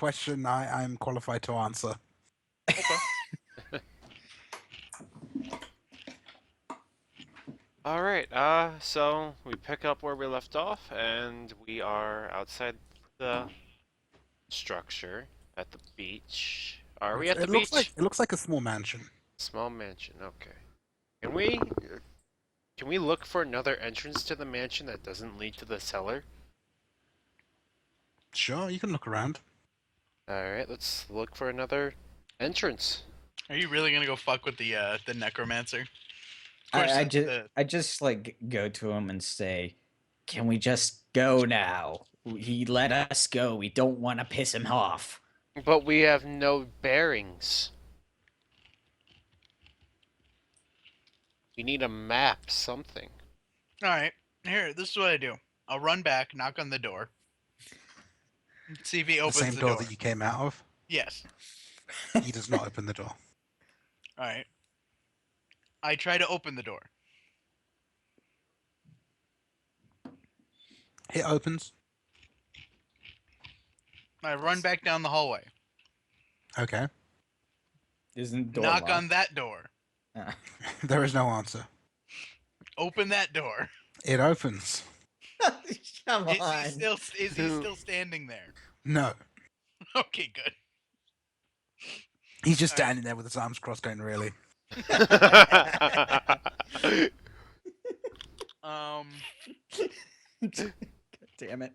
question I'm qualified to answer. Okay. Alright, so we pick up where we left off, and we are outside the structure at the beach. Are we at the beach? It looks like a small mansion. Small mansion, okay. Can we look for another entrance to the mansion that doesn't lead to the cellar? Sure, you can look around. Alright, let's look for another entrance. Are you really gonna go fuck with the necromancer? Of course, I just like go to him and say, "Can we just go now? He let us go. We don't want to piss him off." But we have no bearings. We need a map, something. All right, here. This is what I do. I'll run back, knock on the door, see if he The opens same the door that you came out of. Yes. He does not open the door. All right. I try to open the door. It opens. I run back down the hallway. Okay. Isn't door Knock locked? on that door. There is no answer. Open that door. It opens. Come Is on. he still standing there? No. Okay, good. He's just standing there with his arms crossed going, really? Um. God damn it.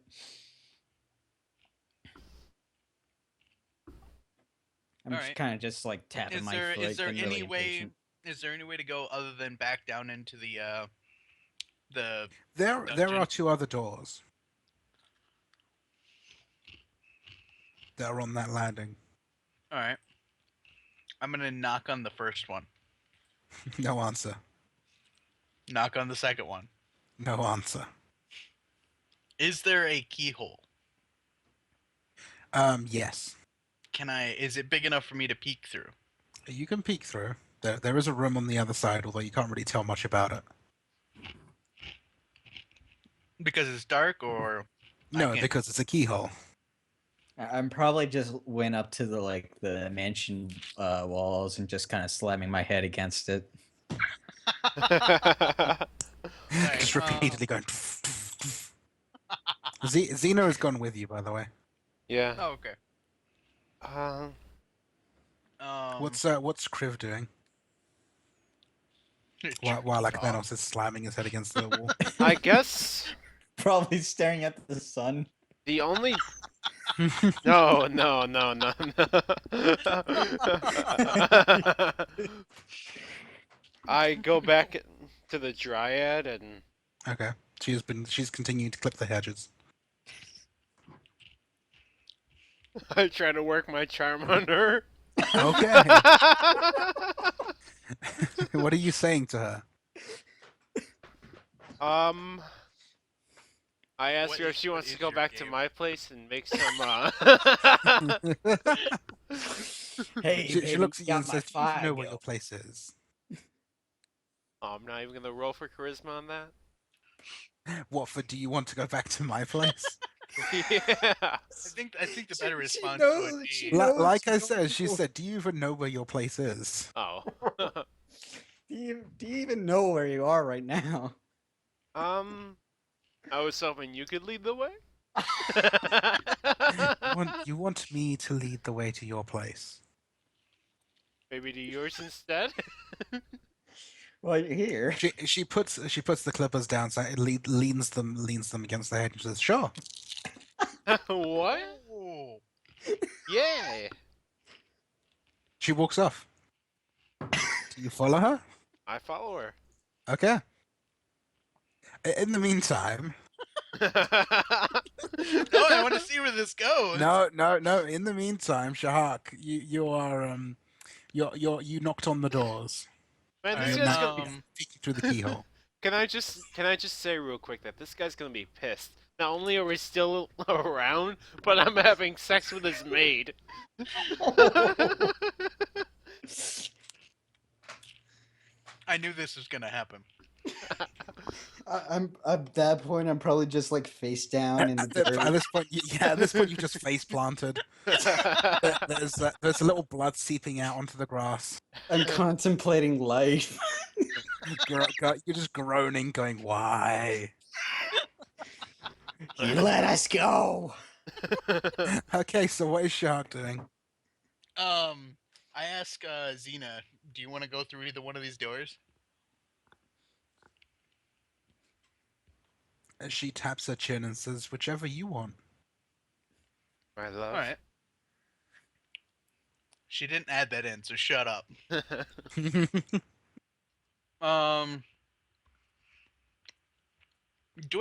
I'm All just right. kind of just like tapping my foot. Is there and any really way? impatient. Is there any way to go other than back down into the There Dungeon. are two other doors that are on that landing. All right. I'm gonna knock on the first one. No answer. Knock on the second one. No answer. Is there a keyhole? Yes. Is it big enough for me to peek through? You can peek through. There is a room on the other side, although you can't really tell much about it. Because it's dark, or No, can't- because it's a keyhole. I'm probably just went up to the mansion walls and just kind of slamming my head against it. Just repeatedly going. Xeno has gone with you, by the way. Yeah. Oh, okay. What's Kriv doing? While Akmenos is slamming his head against the wall. I guess Probably staring at the sun. the only... No. I go back to the Dryad and... Okay. She's continuing to clip the hedges. I try to work my charm on her. Okay. What are you saying to her? I asked What her if she wants is to go your back to game? my place and make some, Hey, She baby, looks at you got and my says, "Do you know fire where go." your place is?" I'm not even gonna roll for charisma on that. What for? Do you want to go back to my place? Yeah. I think the better She response knows- would she be. knows Like I you said, she don't- said, "Do you even know where your place is?" Oh. Do you even know where you are right now? I was hoping you could lead the way. You want me to lead the way to your place? Maybe to yours instead. Well, you're here. She puts the clippers down, so it leans them against the head and says, "Sure." What? Oh. Yeah. She walks off. Do you follow her? I follow her. Okay. In the meantime, No, I want to see where this goes. no. In the meantime, Sichaark, you knocked on the doors. Man, Alright, this You're guy's not gonna be... peeking through the keyhole. Can I just say real quick that this guy's gonna be pissed. Not only are we still around, but I'm having sex with his maid. I knew this was gonna happen. I'm at that point. I'm probably just like face down in the At dirt. this point, at this point, you just face planted. There's a little blood seeping out onto the grass. I'm contemplating life. You're just groaning, going, "Why?" He let us go. Okay, so what is Shark doing? I ask Xena, do you want to go through either one of these doors? She taps her chin and says, "Whichever you want." My love. All right. She didn't add that in, so shut up. Do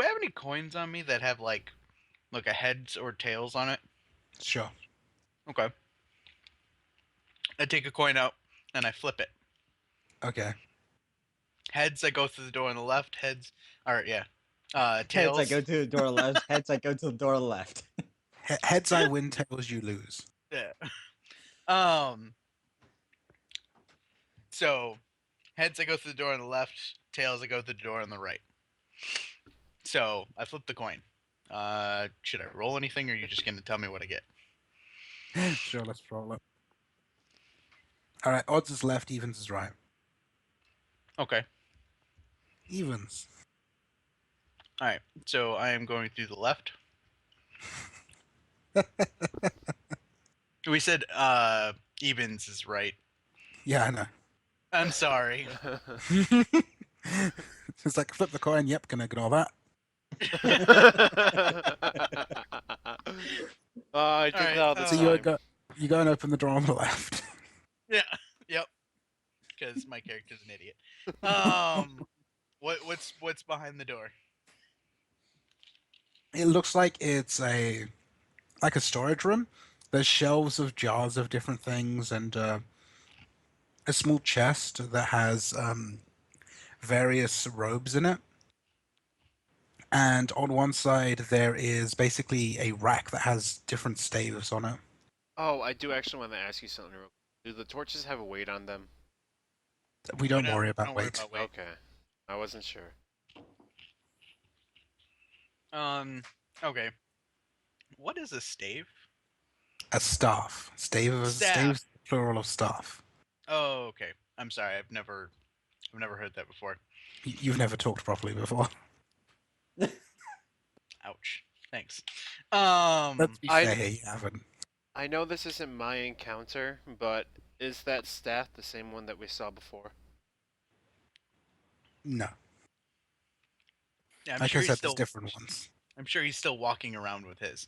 I have any coins on me that have like a heads or tails on it? Sure. Okay. I take a coin out and I flip it. Okay. Heads, I go through the door on the left. Heads, or yeah. Heads, Tails. I go to the door left. Heads, I go to the door left. Heads I win, tails you lose. Yeah. So, heads, I go through the door on the left. Tails, I go through the door on the right. So, I flip the coin. Should I roll anything, or are you just gonna tell me what I get? Sure, let's roll it. All right, odds is left, evens is right. Okay. Evens. All right. So I am going through the left. We said evens is right. Yeah, I know. I'm sorry. It's like flip the coin. Yep, can ignore that. I did Alright, that all the So time. you go and open the door on the left. Yeah. Yep. Because my character's an idiot. What's behind the door? It looks like it's a storage room. There's shelves of jars of different things and a small chest that has various robes in it. And on one side there is basically a rack that has different staves on it. Oh, I do actually want to ask you something. Do the torches have a weight on them? We don't No, worry about don't worry weight. about weight. Okay, I wasn't sure. Okay. What is a stave? A staff. Staff. Stave's the plural of staff. Oh, okay. I'm sorry. I've never heard that before. You've never talked properly before. Ouch. Thanks. Let's be I- fair, you haven't. I know this isn't my encounter, but is that staff the same one that we saw before? No. Yeah, I'm Like sure I he's said, still. there's different ones. I'm sure he's still walking around with his.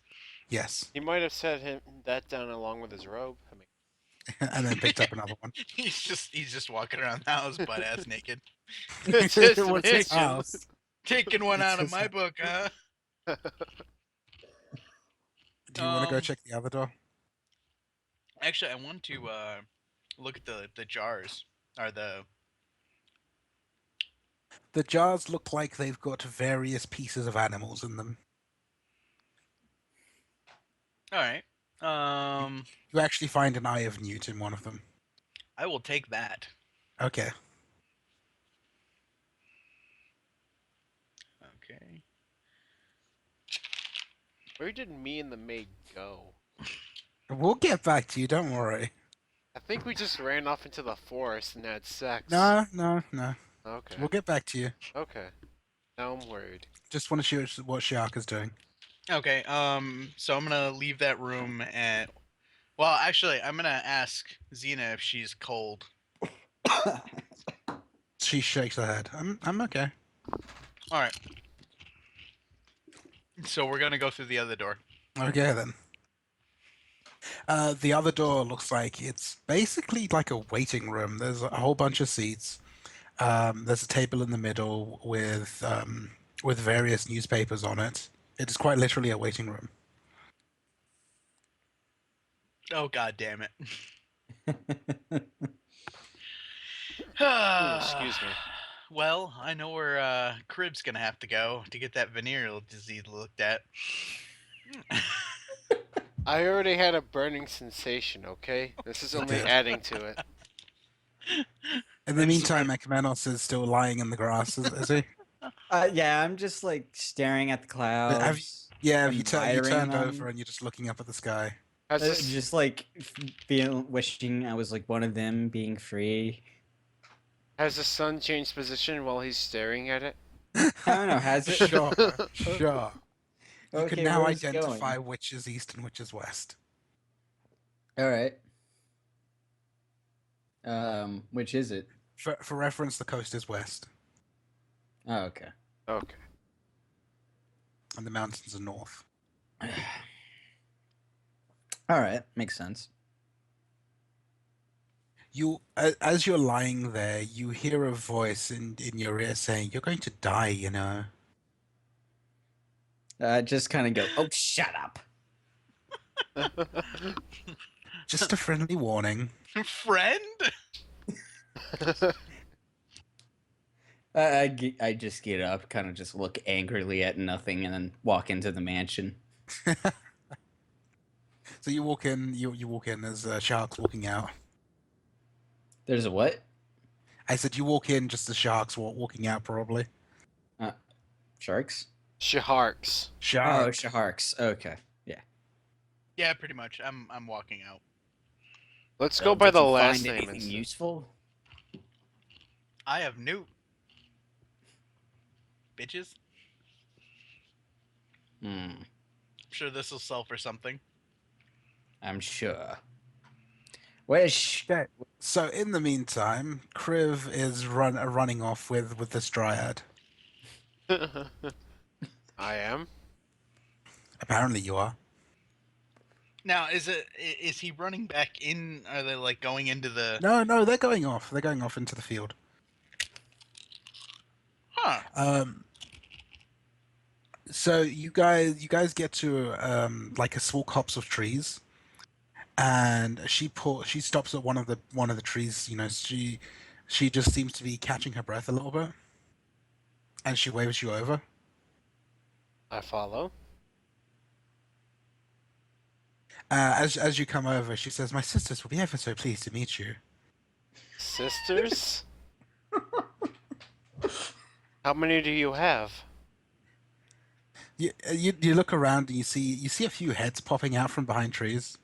Yes. He might have set that down along with his robe. I mean, And then picked up another one. He's just walking around the house butt ass naked. It's his What's his mission. house? Taking one It's out of his my house. book, huh? Do you want to go Um, check the other door? Actually, I want to look at the jars. Or the The jars look like they've got various pieces of animals in them. all right. You actually find an Eye of Newt in one of them. I will take that. Okay. Okay. Where did me and the maid go? We'll get back to you, don't worry. I think we just ran off into the forest and had sex. No. Okay. We'll get back to you. Okay. Now I'm worried. Just want to see what Sichaark is doing. Okay. So I'm gonna leave that room and. Well, actually, I'm gonna ask Xena if she's cold. She shakes her head. I'm okay. All right. So we're gonna go through the other door. Okay then. The other door looks like it's basically like a waiting room. There's a whole bunch of seats. There's a table in the middle with various newspapers on it. It is quite literally a waiting room. Oh God damn it! Ooh, excuse me. Well, I know where Kriv's gonna have to go to get that venereal disease looked at. I already had a burning sensation, okay? This is only did. adding to it. In the I meantime, Akmenos is still lying in the grass, is he? Yeah, I'm just like staring at the Have you, clouds, yeah, you admiring turned them, over and you're just looking up at the sky. Has this just like wishing I was like one of them, being free. has the sun changed position while he's staring at it? I don't know. Has it? Sure, sure. You can Okay, now where's it identify going? which is east and which is west. All right. Which is it? For reference, the coast is west, Oh, okay. Okay. and the mountains are north. All right, makes sense. As you're lying there, you hear a voice in your ear saying, "You're going to die, you know." Just kind of go. Oh, shut up. Just a friendly warning. Friend? I just get up, kind of just look angrily at nothing, and then walk into the mansion. So you walk in. You walk in as Shark's walking out. There's a what? I said you walk in just as Shark's walking out, probably. Sharks? Sichaarks. Oh, Shark. Sichaarks. Okay. Yeah, pretty much. I'm walking out. Let's So, go by did the you last find name anything instead. useful? I have new bitches. Hmm. I'm sure this will sell for something. I'm sure. Where's Okay. So in the meantime, Kriv is running off with this dryad. I am. Apparently, you are. Now, is he running back in? Are they like going into the? No, they're going off. They're going off into the field. Huh. So you guys get to like a small copse of trees, and she stops at one of the trees. You know, she just seems to be catching her breath a little bit, and she waves you over. I follow. As you come over, she says, "My sisters will be ever so pleased to meet you." Sisters? How many do you have? You look around and you see a few heads popping out from behind trees,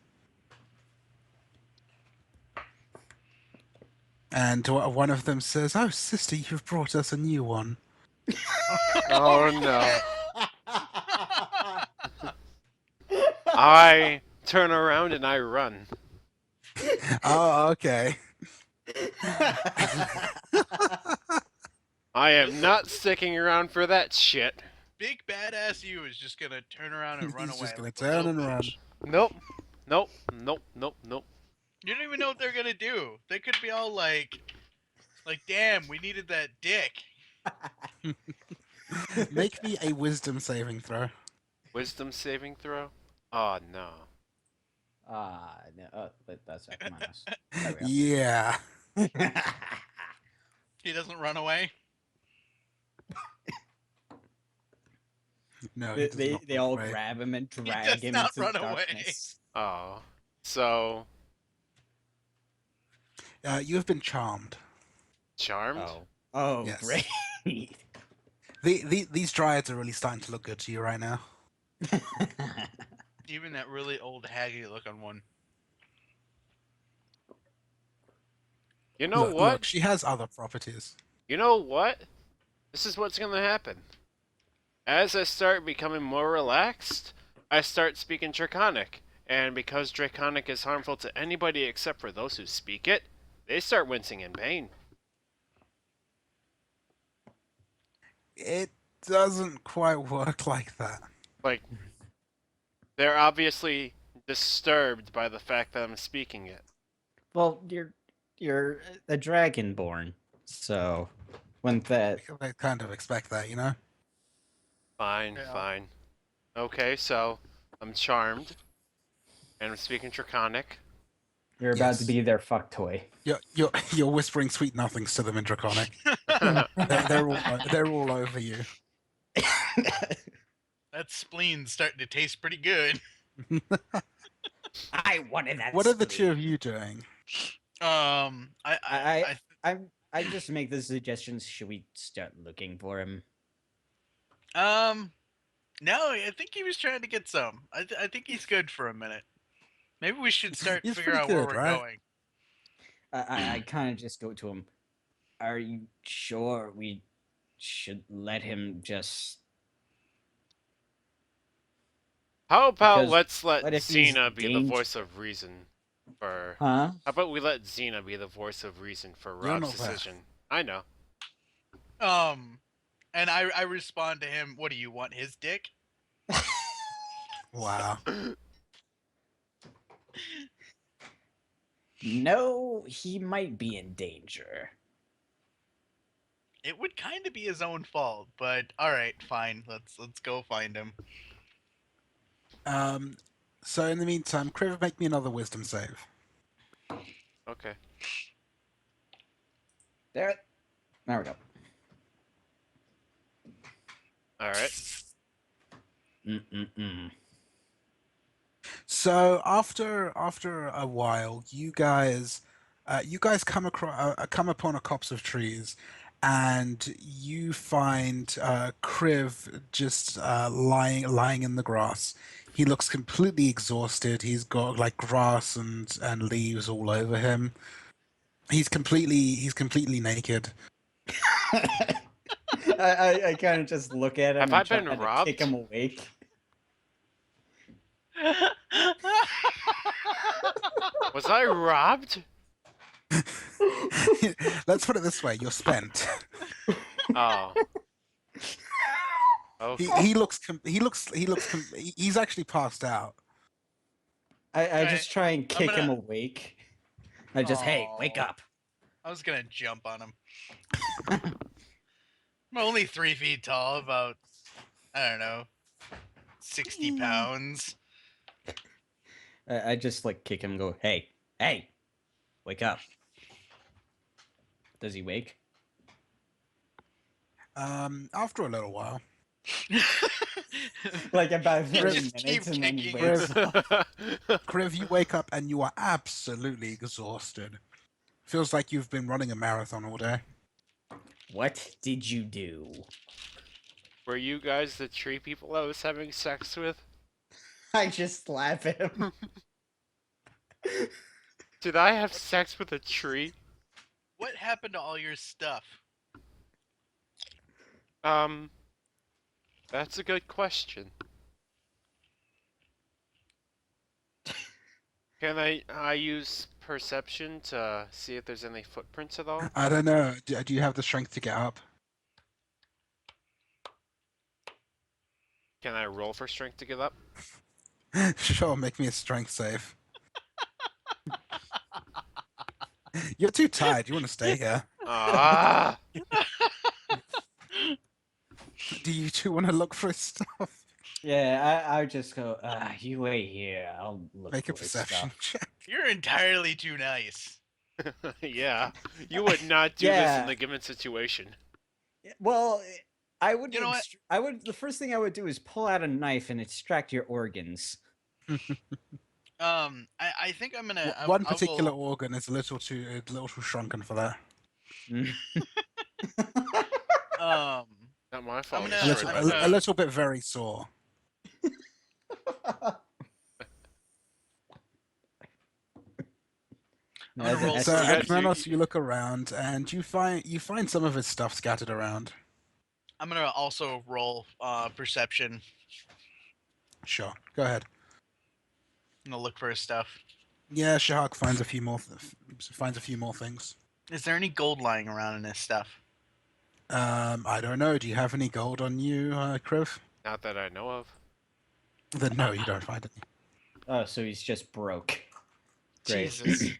and one of them says, "Oh, sister, you've brought us a new one." Oh no. I turn around and I run. Oh, okay. I am not sticking around for that shit. Big badass you is just gonna turn around and run He's away. just gonna like a turn little and run. bitch. Nope. Nope. Nope. Nope. Nope. You don't even know what they're gonna do. They could be all like, damn, we needed that dick. Make me a wisdom saving throw. Wisdom saving throw? Oh no. No, that's Akmenos. There we Yeah. go. He doesn't run away. No, he does they not they run all away. grab him and does drag him not into run the away. darkness. Oh. So You have been charmed. charmed? Oh, Yes. great. These dryads are really starting to look good to you right now. Even that really old haggy looking one. You know Look, what? look, she has other properties. You know what? This is what's gonna happen. As I start becoming more relaxed, I start speaking Draconic. And because Draconic is harmful to anybody except for those who speak it, they start wincing in pain. It doesn't quite work like that. Like, they're obviously disturbed by the fact that I'm speaking it. Well, you're a dragonborn, so when that I kind of expect that, you know? Fine, Yeah. fine. Okay, so I'm charmed. And I'm speaking Draconic. you're about to Yes. be their fuck toy. You're whispering sweet nothings to them in Draconic. They're all over you. That spleen's starting to taste pretty good. I wanted that. What are the two of spleen. you doing? I I just make the suggestions. Should we start looking for him? No, I think he was trying to get some. I think he's good for a minute. Maybe we should start He's figure pretty out where good, we're right? going. I kind of just go to him. Are you sure we should let him just? How about Because let's let what if he's Xena be the dangerous? voice of reason for. Huh? How about we let Xena be the voice of reason for You're Rob's not Westh. decision? I know. And I respond to him. What do you want? His dick? Wow. No, he might be in danger. It would kind of be his own fault, but all right, fine. Let's go find him. So in the meantime, Kriv, make me another wisdom save. Okay. There we go. All right. Mm-mm-mm. So after a while, you guys come upon a copse of trees, and you find Kriv just lying in the grass. He looks completely exhausted. He's got like grass and leaves all over him. He's completely naked. I kind of just look at him Have and I try been to robbed? kick him awake. Was I robbed? Let's put it this way: you're spent. Oh. He Okay. he looks he's actually passed out. I Alright, just try and kick him gonna- awake. I just, hey, wake Aw. up. I was gonna jump on him. I'm only 3 feet tall, about I don't know, 60 pounds. I just like kick him and go, hey, wake up. Does he wake? After a little while, Like about You 30 just keep minutes and then he kicking wakes him. up. Kriv, you wake up and you are absolutely exhausted. Feels like you've been running a marathon all day. What did you do? Were you guys the tree people I was having sex with? I just slap him. Did I have sex with a tree? What happened to all your stuff? That's a good question. Can I use perception to see if there's any footprints at all? I don't know. Do you have the strength to get up? Can I roll for strength to get up? Sure, make me a strength save. You're too tired. You want to stay here. Ah! Do you two want to look for his stuff? Yeah, I would just go, you wait here. I'll look Make a for his perception stuff. check. You're entirely too nice. Yeah, you would not do this in Yeah. the given situation. Well, I would. You know what? I would. The first thing I would do is pull out a knife and extract your organs. I think I'm gonna. One I particular will- organ is a little too shrunken for that. Not my fault. gonna- A little, I'm Short. gonna- a little bit very sore. I'm gonna roll So You guys- Akmenos, you look around and you find some of his stuff scattered around. I'm gonna also roll perception. Sure, go ahead. I'm gonna look for his stuff. Yeah, Sichaark finds a few more things. Is there any gold lying around in his stuff? I don't know. Do you have any gold on you, Kriv? Not that I know of. Then no, you don't find any. Oh, so he's just broke. Great. Jesus.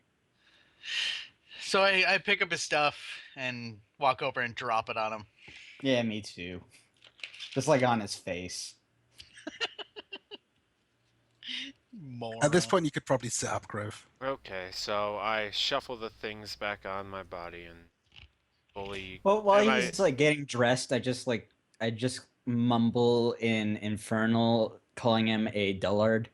So I pick up his stuff and walk over and drop it on him. Yeah, me too. Just like on his face. At this Moron. point, you could probably sit up, Kriv. Okay, so I shuffle the things back on my body and fully. Well, while Am I- he's like getting dressed, I just mumble in Infernal, calling him a dullard.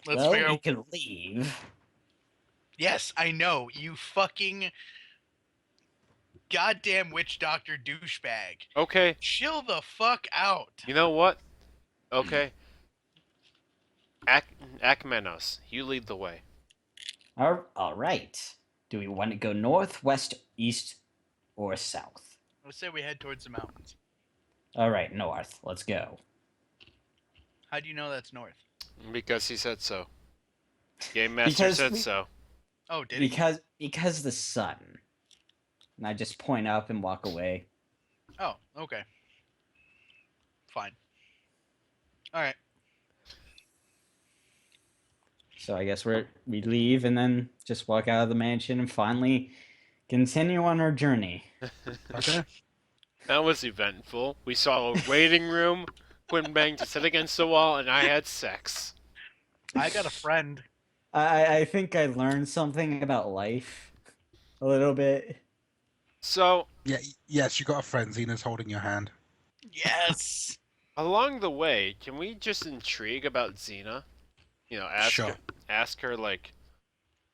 Let's well, figure we out. can leave. Yes, I know. You fucking goddamn witch doctor douchebag. Okay, Chill the fuck out. you know what? Okay. Akmenos, you lead the way. All right. Do we want to go north, west, east, or south? Let's say we head towards the mountains. All right, north. Let's go. How do you know that's north? Because he said so. Game Master Because said we- so. Oh, did he? Because the sun. And I just point up and walk away. Oh, okay. Fine. All right. So I guess we leave and then just walk out of the mansion and finally continue on our journey. Okay. That was eventful. We saw a waiting room, Quinn banged his head against the wall, and I had sex. I got a friend. I think I learned something about life a little bit. So, Yeah. Yes, you got a friend. Xena's holding your hand. Yes. along the way, can we just intrigue about Xena? You know, Sure. ask her like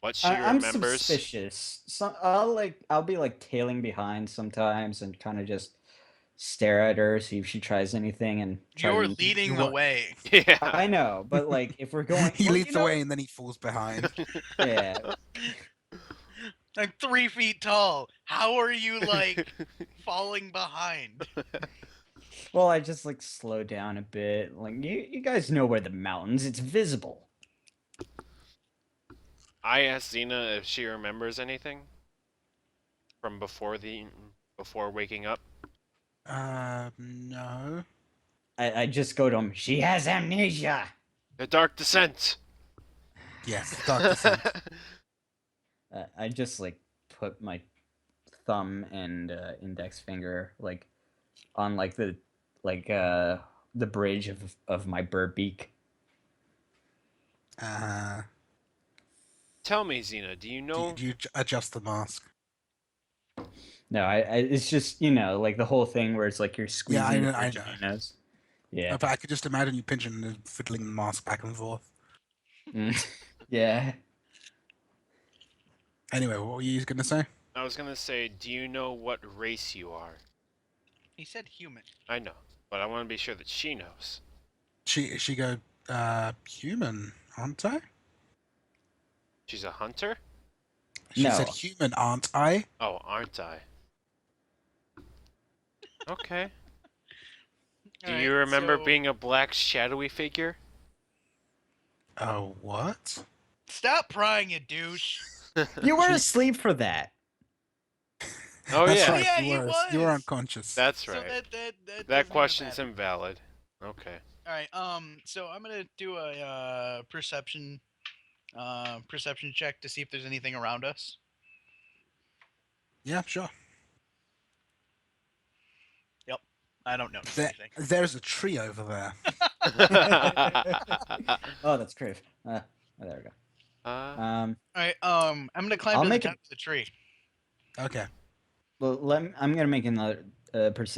what she I'm remembers. suspicious. I'll be like tailing behind sometimes and kind of just stare at her, see if she tries anything, and try You're to. leading you the what- way. Yeah. I know, but like if we're going, He well, leads you the know- way and then he falls behind. Yeah, I'm 3 feet tall. How are you like falling behind? well, I just like slow down a bit. Like you guys know where the mountains. It's visible. I asked Xena if she remembers anything from before waking up. No. I just go to him. She has amnesia. The Dark Descent. Yes, Dark Descent. I just like put my thumb and index finger like on like the bridge of my bird beak. Tell me, Xena, do you know? Do you adjust the mask? No, I it's just like the whole thing where it's like you're squeezing I the know- bridge I of know. your nose. Yeah. But I could just imagine you pinching and fiddling the mask back and forth. Mm. Yeah. Anyway, what were you gonna say? I was gonna say, do you know what race you are? He said human. I know, but I want to be sure that she knows. She go human, aren't I? She's a hunter? She No. said human, aren't I? Oh, aren't I? Okay. Do you Alright, remember so- being a black shadowy figure? Oh, what? Stop prying, you douche. You were asleep for that. Oh That's yeah, right. Yeah, you he were. You were was. unconscious. that's So right. that That doesn't even question's matter. invalid. Okay. All right. So I'm gonna do a perception check to see if there's anything around us. Yeah, sure. I don't notice There, anything. there's a tree over there. Oh, that's Kriv. Oh, there we go. uh, All right. I'm gonna climb I'll to the make top of the tree. Okay. Well, I'm gonna make another There's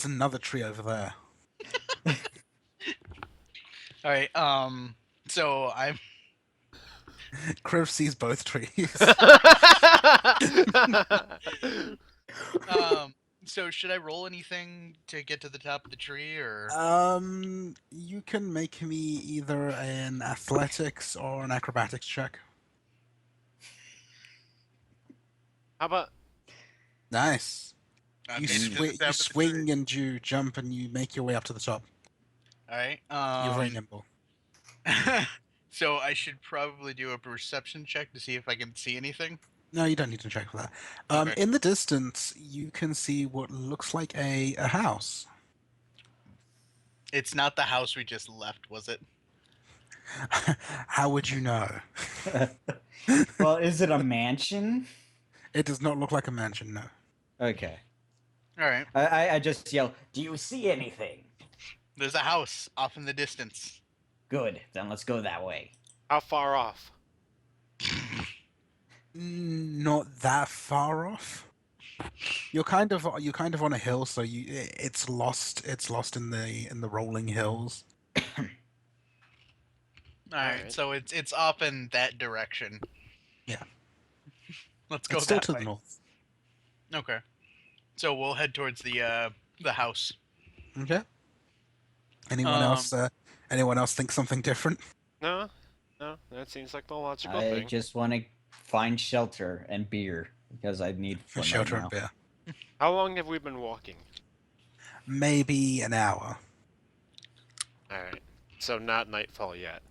another tree over there. All right. So I'm. Kriv sees both trees. So should I roll anything to get to the top of the tree, or? You can make me either an athletics or an acrobatics check. How about Nice. Okay, You, to the you top of the tree. swing and you jump and you make your way up to the top. All right. You're very nimble. So I should probably do a perception check to see if I can see anything. No, you don't need to check for that. Okay. In the distance, you can see what looks like a house. It's not the house we just left, was it? How would you know? well, is it a mansion? It does not look like a mansion, no. Okay. All right. I just yell, "Do you see anything?" There's a house off in the distance. Good. Then let's go that way. how far off? Not that far off. You're kind of on a hill, so it's lost in the rolling hills. All right, Alright. so it's off in that direction. Yeah. Let's go It's still that to way. the north. Okay. So we'll head towards the house. Okay. Anyone Um, else? Anyone else think something different? No, no, that seems like the logical I thing. just want to find shelter and beer because I need one right Shelter and now. beer. How long have we been walking? Maybe an hour. Alright. So not nightfall yet.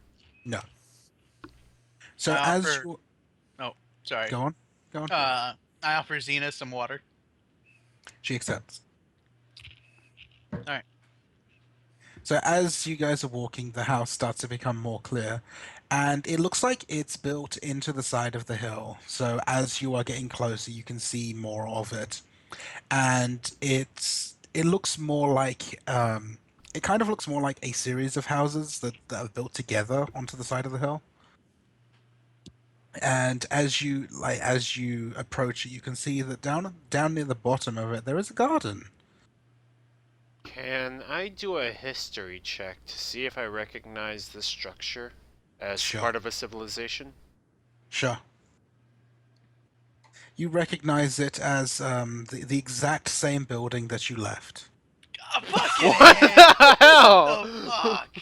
No. So I as offer. you Oh, sorry. go on, go on. I offer Xena some water. She accepts. Alright. So as you guys are walking, the house starts to become more clear, and it looks like it's built into the side of the hill. So as you are getting closer, you can see more of it, and it looks more like it kind of looks more like a series of houses that are built together onto the side of the hill. And as you approach it, you can see that down near the bottom of it there is a garden. Can I do a history check to see if I recognize this structure as Sure. part of a civilization? Sure. You recognize it as the exact same building that you left. Oh, fucking What A! the hell? The fuck?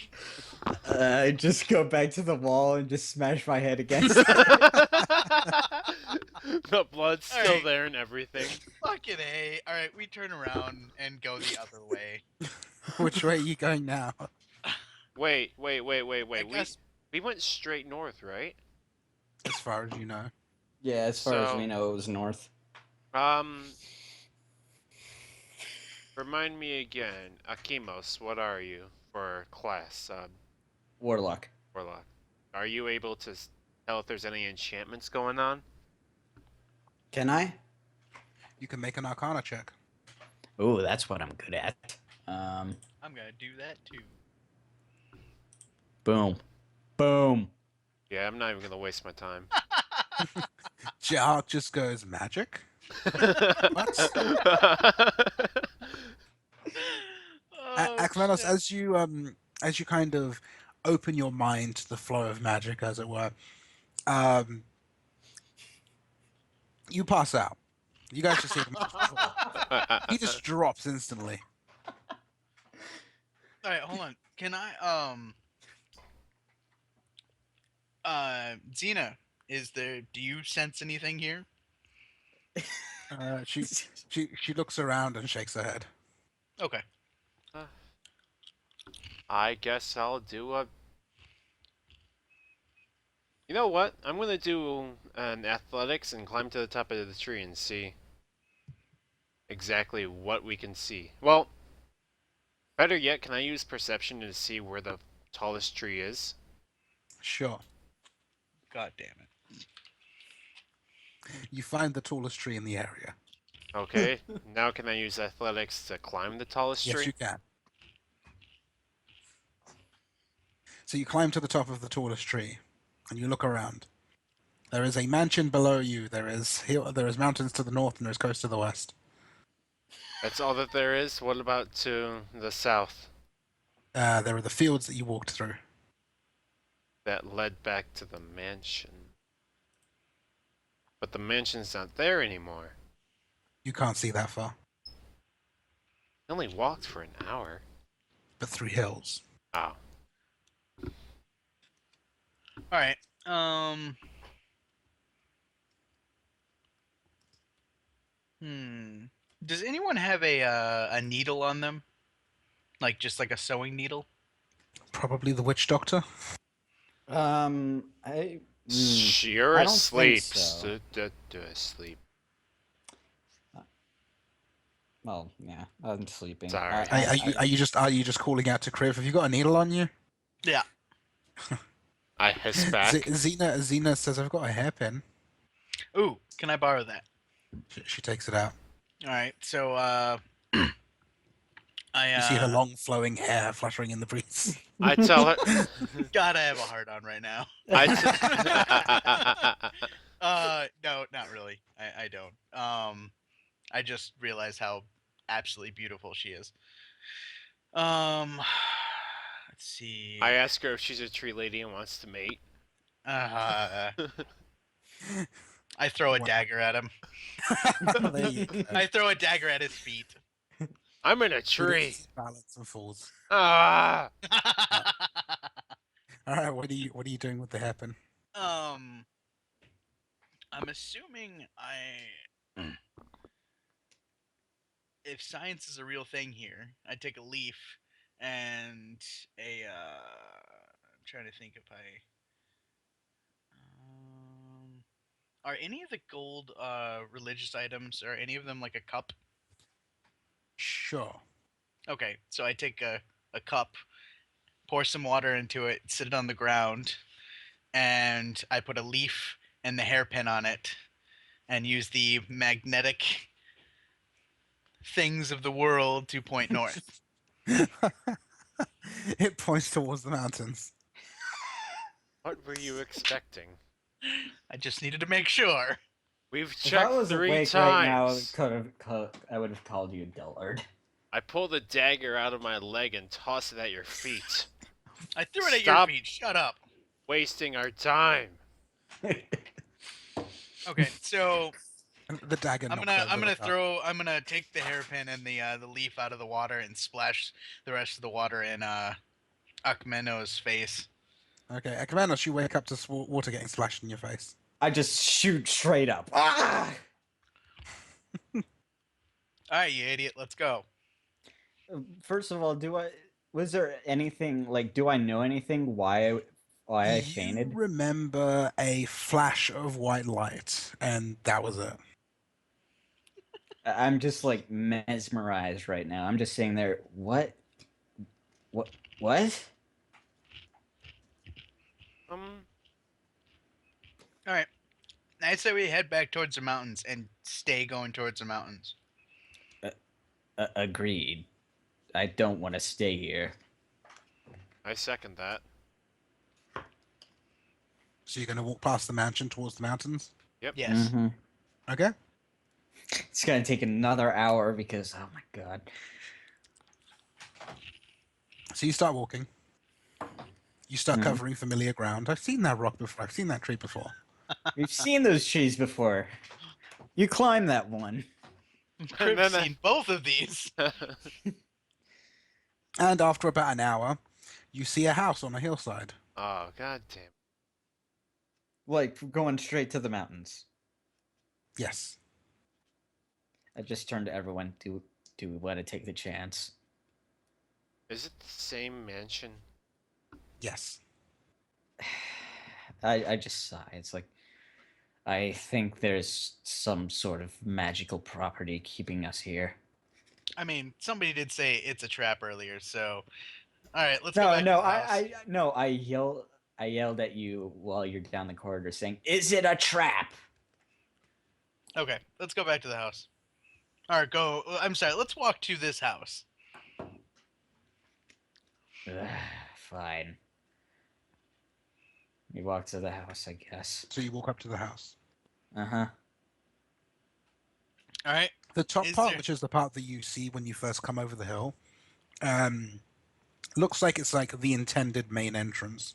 I just go back to the wall and just smash my head against it. The blood's still Alright. there and everything. Fucking A. Alright, we turn around and go the other way. Which way are you going now? Wait. I guess We went straight north, right? As far as you know. Yeah, as far as So- we know, it was north. Remind me again, Akmenos, what are you for class, Warlock. Warlock? Are you able to tell if there's any enchantments going on? Can I? You can make an Arcana check. Oh, that's what I'm good at. I'm gonna do that too. Boom. Boom. Yeah, I'm not even gonna waste my time. Sichaark just goes magic. Oh, Akmenos, shit. as you kind of open your mind to the flow of magic, as it were, um, you pass out. You guys just see him. He just drops instantly. Alright, hold on. Can I Xena, do you sense anything here? She looks around and shakes her head. Okay. I guess I'll do a. You know what? I'm gonna do an athletics and climb to the top of the tree and see exactly what we can see. Well, better yet, can I use perception to see where the tallest tree is? Sure. God damn it. You find the tallest tree in the area. Okay. Now can I use athletics to climb the tallest Yes, tree? you can. So you climb to the top of the tallest tree, and you look around. There is a mansion below you. There is mountains to the north, and there is coast to the west. That's all that there is? What about to the south? There are the fields that you walked through. That led back to the mansion. But the mansion's not there anymore. You can't see that far, I only walked for an hour. but through hills. Oh. Alright. Does anyone have a needle on them? Like just like a sewing needle? Probably the witch doctor. I. You're I don't asleep. think so. Asleep. Well, yeah, I'm sleeping. Sorry. Are you just calling out to Kriv? Have you got a needle on you? Yeah. I hiss back. Xena says, "I've got a hairpin." Ooh, can I borrow that? She takes it out. Alright, so You see her long flowing hair fluttering in the breeze. I tell her. God, I have a heart on right now. No, not really. I don't. I just realized how absolutely beautiful she is. Let's see. I ask her if she's a tree lady and wants to mate. I throw a Wow. dagger at him. There you go. I throw a dagger at his feet. I'm in a He tree. loses balance and falls. Ah! All right, what are you doing with the hairpin? I'm assuming if science is a real thing here, I take a leaf and I'm trying to think if are any of the gold religious items, are any of them like a cup? Sure. Okay, so I take a cup, pour some water into it, sit it on the ground, and I put a leaf and the hairpin on it, and use the magnetic things of the world to point north. It points towards the mountains. What were you expecting? I just needed to make sure. We've If I checked was 3 awake times. right now, I would have called you dullard. I pull the dagger out of my leg and toss it at your feet. I threw it at Stop. your feet. Shut up. Wasting our time. Okay, so The dagger. I'm gonna take the hairpin and the leaf out of the water and splash the rest of the water in Akmenos' face. Okay, Akmenos, you wake up to water getting splashed in your face. I just shoot straight up. Ah! All right, you idiot. Let's go. First of all, was there anything like? Do I know anything? Why I You fainted? remember a flash of white light, and that was it. I'm just like mesmerized right now. I'm just sitting there. What? What? All right. I say we head back towards the mountains and stay going towards the mountains. Agreed. I don't want to stay here. I second that. So you're going to walk past the mansion towards the mountains? Yep. Yes. Mhm. Okay. It's gonna take another hour because oh my god. So you start walking. You start Mhm. covering familiar ground. I've seen that rock before. I've seen that tree before. We've seen those trees before. You climbed that one. Kriv's seen both of these. And after about an hour, you see a house on a hillside. Oh, god damn. Like going straight to the mountains. Yes. I just turned to everyone. Do we want to take the chance? Is it the same mansion? Yes. I just sigh. It's like I think there's some sort of magical property keeping us here. I mean, somebody did say it's a trap earlier, so all right, let's go back No, to the house. I yelled at you while you're down the corridor saying, "Is it a trap?" Okay, let's go back to the house. All right, go. I'm sorry. Let's walk to this house. Fine. We walk to the house, I guess. So you walk up to the house. Uh-huh. All right. The top Is part, there- which is the part that you see when you first come over the hill, looks like it's like the intended main entrance.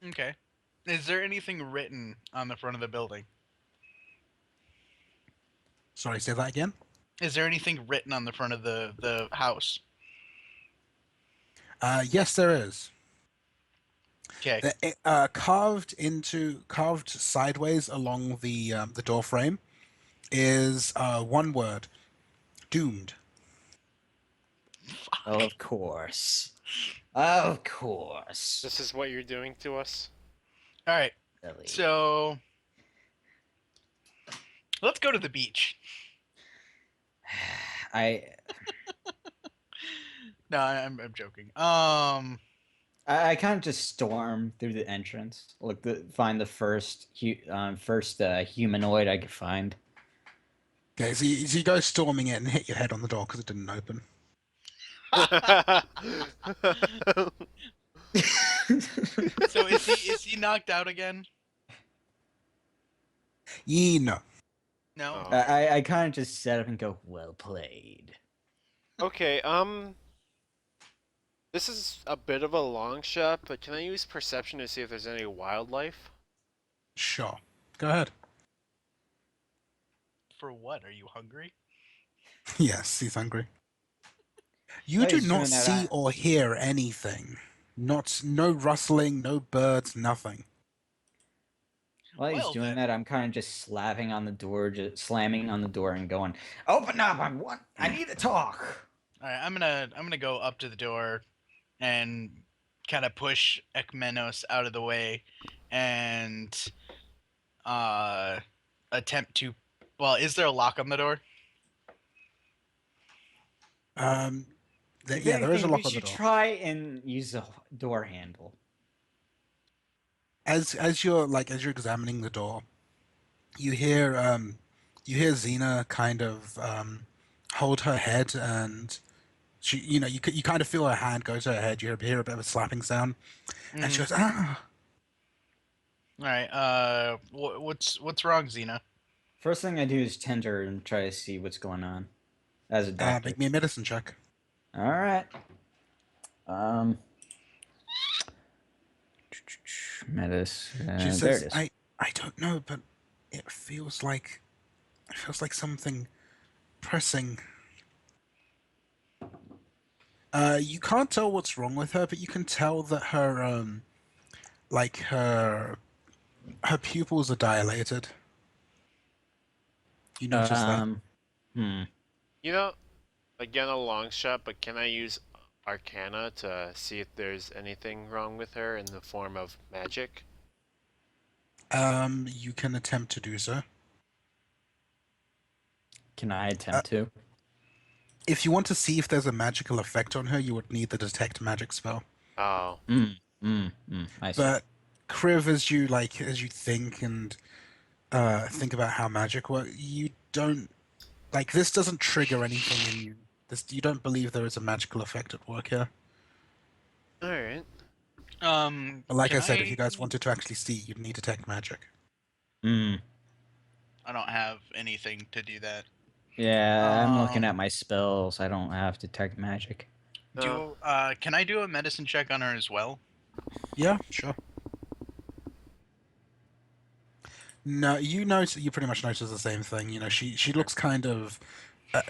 Okay. Is there anything written on the front of the building? Sorry, say that again? Is there anything written on the front of the house? Yes, there is. Okay. Carved sideways along the door frame is one word: doomed. Of course. Of course. This is what you're doing to us? All right. Really. So let's go to the beach. No, I'm joking. I kind of just storm through the entrance. Find the first humanoid I could find. Okay, so you go storming it and hit your head on the door because it didn't open. So is he knocked out again? No. No. Oh. I kind of just set up and go, well played. Okay, This is a bit of a long shot, but can I use perception to see if there's any wildlife? Sure. Go ahead. For what? Are you hungry? Yes, he's hungry. You While do he's not doing that, see or hear anything. No rustling, no birds, nothing. while he's Well, doing then. that, I'm kind of just slapping on the door, just slamming on the door and going, "Open up! I need to talk." All right, I'm gonna go up to the door and kind of push Akmenos out of the way and uh attempt to. Well, is there a lock on the door? Um, If yeah, there is a anything, we lock on the should door. try and use the door handle. As you're examining the door, you hear Xena kind of hold her head, and she you kind of feel her hand go to her head. You hear a bit of a slapping sound, and she Mm. goes, ah. All right. What's wrong, Xena? First thing I do is tend her and try to see what's going on as a doctor. Make me a medicine check. All right. Um, medicine. She There says, it is. I don't know, but it feels like something pressing. You can't tell what's wrong with her, but you can tell that like her pupils are dilated. You notice that. Um, hmm. You know, again a long shot, but can I use Arcana to see if there's anything wrong with her in the form of magic? You can attempt to do so. Can I attempt to? If you want to see if there's a magical effect on her, you would need the detect magic spell. Oh, I see. But Kriv, as you think and think about how magic works, you don't like this doesn't trigger anything in you. You don't believe there is a magical effect at work here. alright. But like Can I said, if you guys wanted to actually see, you'd need detect magic. Hmm. I don't have anything to do that. Yeah, I'm looking Um, at my spells. I don't have detect magic. Can I do a medicine check on her as well? Yeah, sure. No, you pretty much notice the same thing. She looks kind of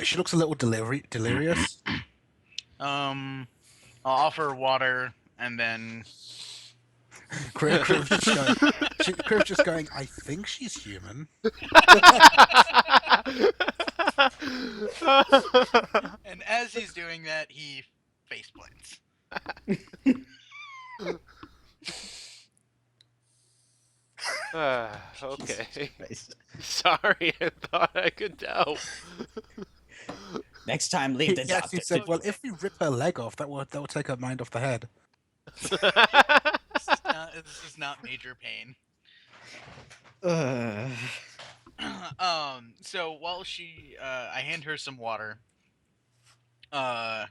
she looks a little delirious. I'll offer her water and then. Criv's just going. Criv's just going. I think she's human. And as he's doing that, he face plants. Okay. Sorry, I thought I could tell. Next time, leave the Yes, doctor. he said. Well, if we rip her leg off, that will take her mind off the head. This is not major pain. Ugh. So while I hand her some water. Akmenos,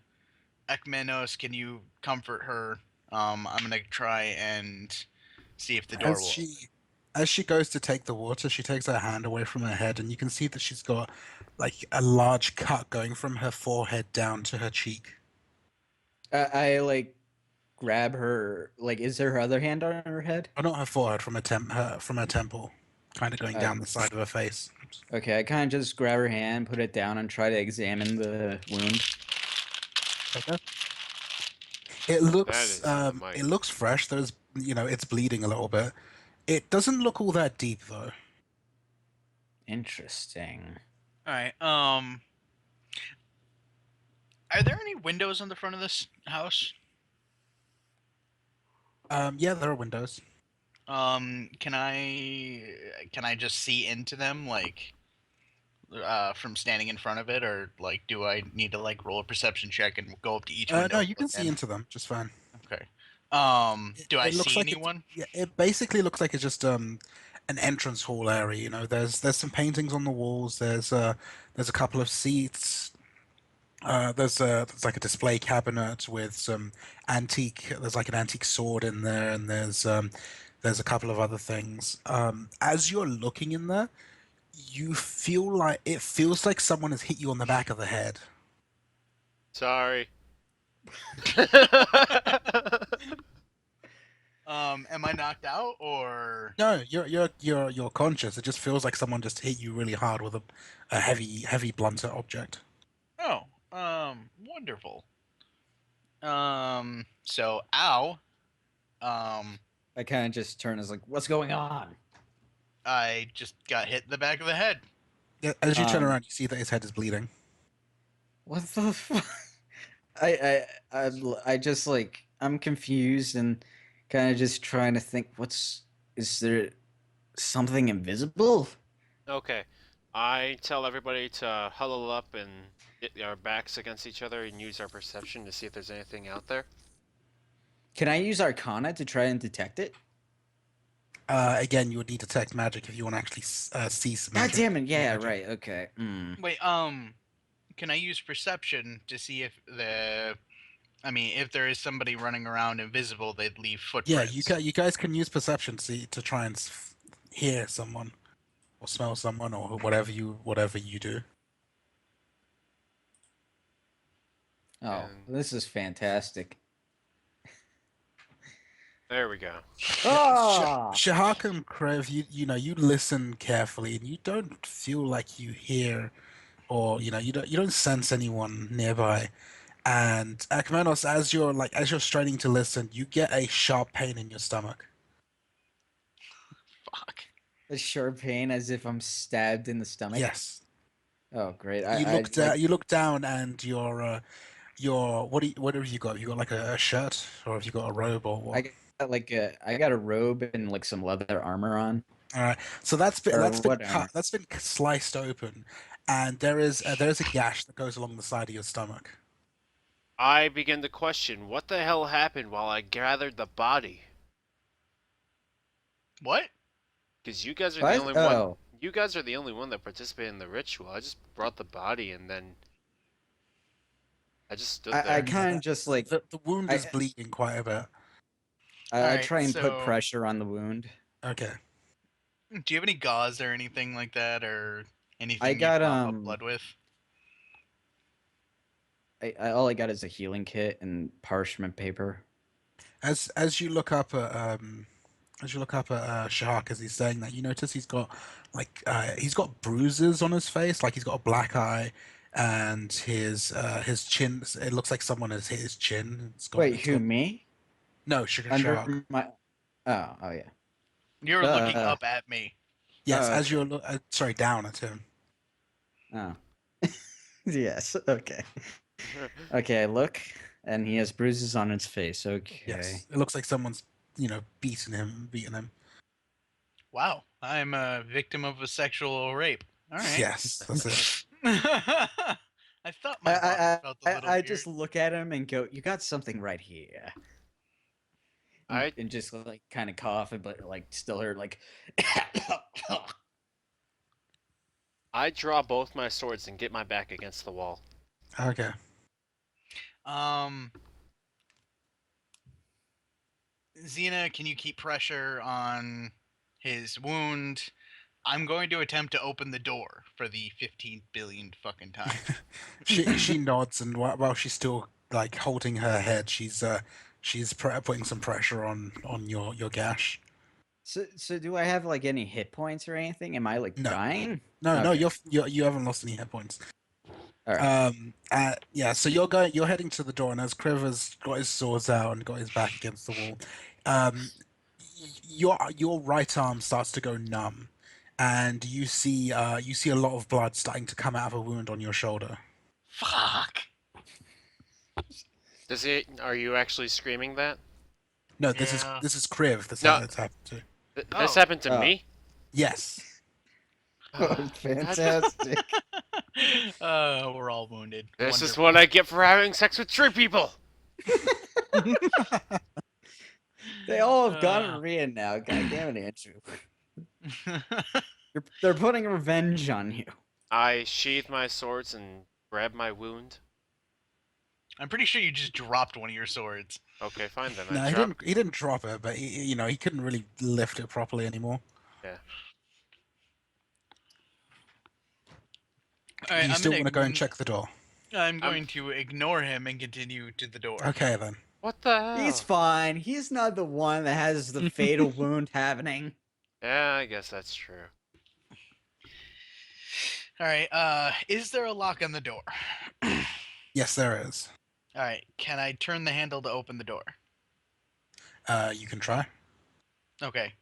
can you comfort her? I'm gonna try and see if the door will. As she goes to take the water, she takes her hand away from her head, and you can see that she's got like a large cut going from her forehead down to her cheek. I like grab her. Like, is there her other hand on her head? Oh, not her forehead, from her temple, kind of going down the side of her face. Okay, I kind of just grab her hand, put it down, and try to examine the wound. Okay. That is not a mic. It looks fresh. It's bleeding a little bit. It doesn't look all that deep though. Interesting. All right. Are there any windows on the front of this house? Yeah, there are windows. Can I just see into them, like, from standing in front of it, or like, do I need to like roll a perception check and go up to each window? No, you can see into them just fine. Okay. Do I see anyone? It basically looks like it's just an entrance hall area. There's some paintings on the walls. There's a couple of seats. There's like a display cabinet with some antique. There's like an antique sword in there, and there's a couple of other things. As you're looking in there, you feel like it feels like someone has hit you on the back of the head. Sorry. Am I knocked out or? No, you're conscious. It just feels like someone just hit you really hard with a heavy blunter object. Oh, wonderful. So ow. I kind of just turn as like, what's going on? I just got hit in the back of the head. Yeah, as you turn Um, around, you see that his head is bleeding. What the fuck? I just like I'm confused and kind of just trying to think. Is there something invisible? Okay. I tell everybody to huddle up and get our backs against each other and use our perception to see if there's anything out there. Can I use Arcana to try and detect it? Again, you would need to detect magic if you want to actually see some God magic. damn it! Yeah, Magic. right. Okay. Wait, can I use perception to see if if there is somebody running around invisible, they'd leave Yeah, footprints. you guys can use perception to try and hear someone or smell someone or whatever you do. Oh, And this is fantastic. there we go. Ah! Sichaark and Kriv, you listen carefully and you don't feel like you hear or you don't sense anyone nearby. And Akmenos, as you're straining to listen, you get a sharp pain in your stomach. Fuck. A sharp pain as if I'm stabbed in the stomach. Yes. Oh, great. You I look like. down. You look down, and your what have you got? You got like a shirt, or have you got a robe, or what? I got a robe and like some leather armor on, All right. So that's or been what cut. armor? That's been sliced open, and there is a gash that goes along the side of your stomach. I begin to question what the hell happened while I gathered the body. What? Because you guys are the What? only one. Oh, You guys are the only one that participated in the ritual. I just brought the body and then I just stood I there. kind of just like The wound is I bleeding quite a bit. All I right. try and put So, pressure on the wound. Okay. do you have any gauze or anything like that, or I anything you got prop up blood with? all I got is a healing kit and parchment paper. As you look up at Shahak as he's saying that, you notice he's got bruises on his face, like he's got a black eye, and his chin. It looks like someone has hit his chin. Wait, It's who got me? no Shahak. Under my oh yeah. You're looking Uh, up at me. Yes, as okay. you're sorry, down at him. Oh. Yes. Okay. Okay. I look, and he has bruises on his face. Okay. Yes, it looks like someone's beating him. Wow, I'm a victim of a sexual rape. All right. Yes, that's it. I thought my body felt a little I weird. just look at him and go, "You got something right here." I And just like kind of cough, but like still heard like. I draw both my swords and get my back against the wall. Okay. Um, Xena, can you keep pressure on his wound? I'm going to attempt to open the door for the 15 billion fucking time. She nods, and while she's still like holding her head, she's putting some pressure on your gash. So do I have like any hit points or anything? Am I like No, dying? no, Okay. you haven't lost any hit points. All right. Yeah. So you're heading to the door, and as Kriver's got his swords out and got his back against the wall, your right arm starts to go numb, and you see a lot of blood starting to come out of a wound on your shoulder. Fuck. Does it? Are you actually screaming that? No, Yeah. this is Kriv. That's No. that's happened to. This Oh. happened to Oh. me. Yes. Fantastic. We're all wounded. This is Wonderful. what I get for having sex with tree people. They all have Uh. gonorrhea now. God damn it, Andrew. They're putting revenge on you. I sheathe my swords and grab my wound. I'm pretty sure you just dropped one of your swords. Okay, fine then. No, I he drop. didn't. He didn't drop it, but he couldn't really lift it properly anymore. Yeah. All right, You I'm still gonna want to go and check the door? I'm going to ignore him and continue to the door. Okay then. What the hell? He's fine. He's not the one that has the fatal wound happening. Yeah, I guess that's true. All right. Is there a lock on the door? Yes, there is. All right. Can I turn the handle to open the door? You can try. Okay.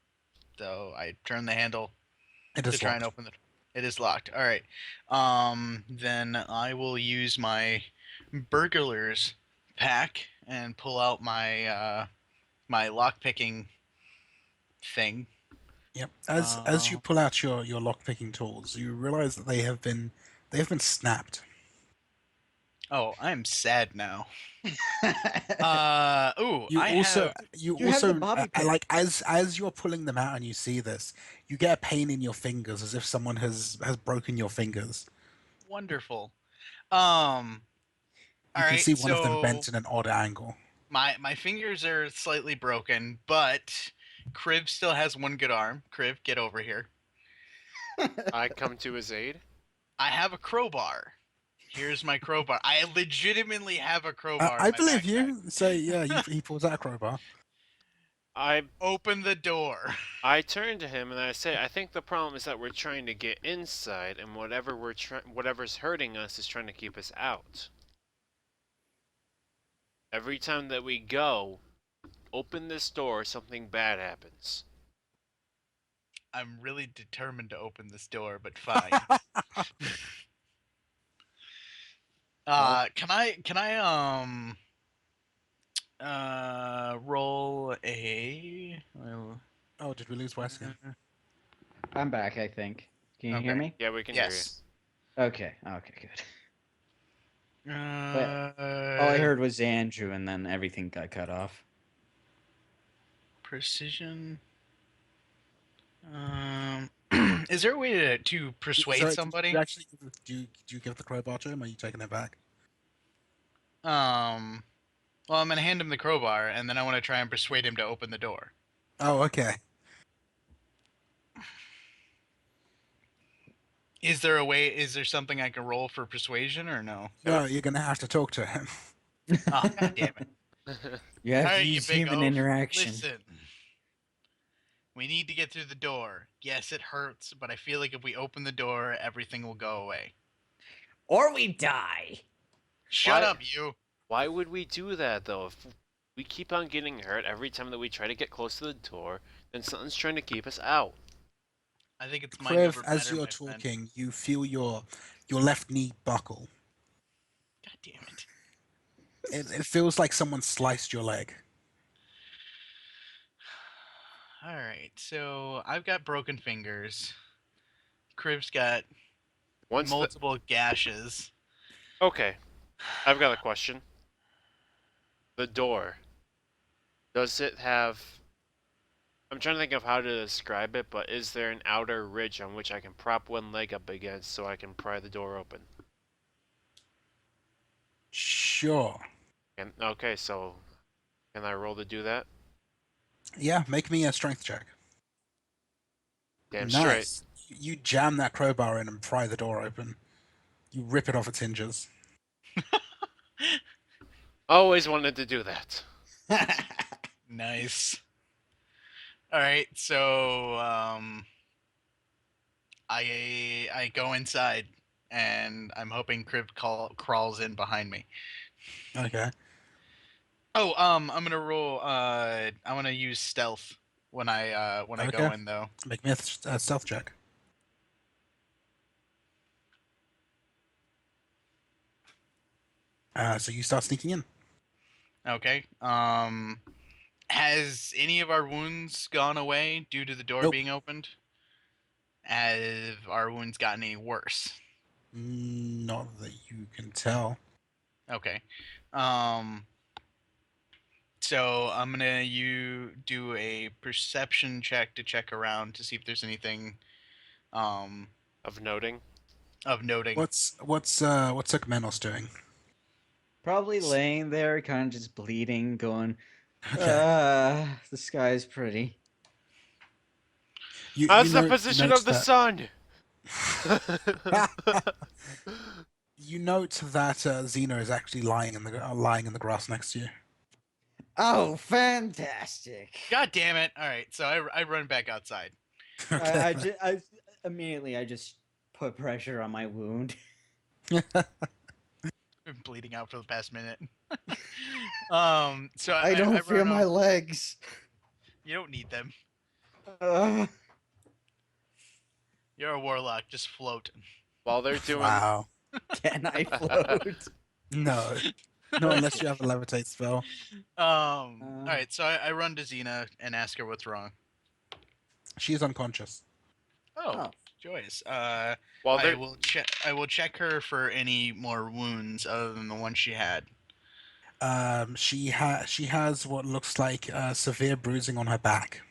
So I turn the handle It to is try and locked. open the. It is locked. All right. Then I will use my burglar's pack and pull out my my lock picking thing. Yep. As you Uh, pull out your lock picking tools, you realize that they have been snapped. Oh, I'm sad now. You I have. You have the bobby pin. like as you're pulling them out and you see this, you get a pain in your fingers as if someone has broken your fingers. Wonderful. You All can right. see one of them So bent in an odd angle. my fingers are slightly broken, but Kriv still has one good arm. Kriv, get over here. I come to his aid. I have a crowbar. Here's my crowbar. I legitimately have a crowbar. I In my believe backpack. you. So yeah, he pulls out a crowbar. I Open the door. I turn to him and I say, I think the problem is that we're trying to get inside, and whatever's hurting us is trying to keep us out. Every time that we go, open this door, something bad happens. I'm really determined to open this door, but fine. Can I roll a Oh, did we lose Westh again? I'm back, I think. Can you hear Okay. me? Yeah, we can Yes. Okay. Okay, good. Uh, All I heard was Andrew, and then everything got cut off. precision. Is there a way to persuade Sorry, somebody? Do you actually do you give the crowbar to him? Or are you taking it back? Well, I'm gonna hand him the crowbar, and then I want to try and persuade him to open the door. Oh, okay. Is there a way? Is there something I can roll for persuasion, or no? No, you're gonna have to talk to him. Oh, God damn it! hear. You have All to right, you use big human oaf, interaction. listen. We need to get through the door. Yes, it hurts, but I feel like if we open the door, everything will go away. Or we die. Shut Why- up, you. Why would we do that, though? If we keep on getting hurt every time that we try to get close to the door, then something's trying to keep us out. I think it's mind over Kriv, as matter, you're my friend. talking, you feel your left knee buckle. God damn it. It feels like someone sliced your leg. All right, so I've got broken fingers. Kriv's got Once the multiple gashes. Okay, I've got a question. The door. Does it have... I'm trying to think of how to describe it, but is there an outer ridge on which I can prop one leg up against so I can pry the door open? Sure. And okay, so can I roll to do that? Yeah, make me a strength check. Damn straight. Nice. You jam that crowbar in and pry the door open. You rip it off its hinges. Always wanted to do that. Nice. All right, so I go inside, and I'm hoping Kriv crawls in behind me. Okay. Oh, I'm gonna roll. I want to use stealth when I go Okay. in though. Make me a stealth check. So you start sneaking in. Okay. Has any of our wounds gone away due to the door Nope. being opened? Have our wounds gotten any worse? Not that you can tell. Okay. So I'm gonna do a perception check to check around to see if there's anything Of noting. of noting. What's Akmenos doing? Probably laying there, kind of just bleeding, going, Okay. the sky's pretty. How's the You position notice of the sun? You note that Xena is actually lying in the grass next to you. Oh, fantastic! God damn it! All right, so I run back outside. I immediately I just put pressure on my wound. Been bleeding out for the past minute. So I I don't feel run my off. legs. You don't need them. Uh, You're a warlock. Just float. While they're doing Wow. can I float? No. Not unless you have a levitate spell. All right, so I run to Xena and ask her what's wrong. She is unconscious. Oh, joyous. while I they're will check. I will check her for any more wounds other than the one she had. She has what looks like severe bruising on her back.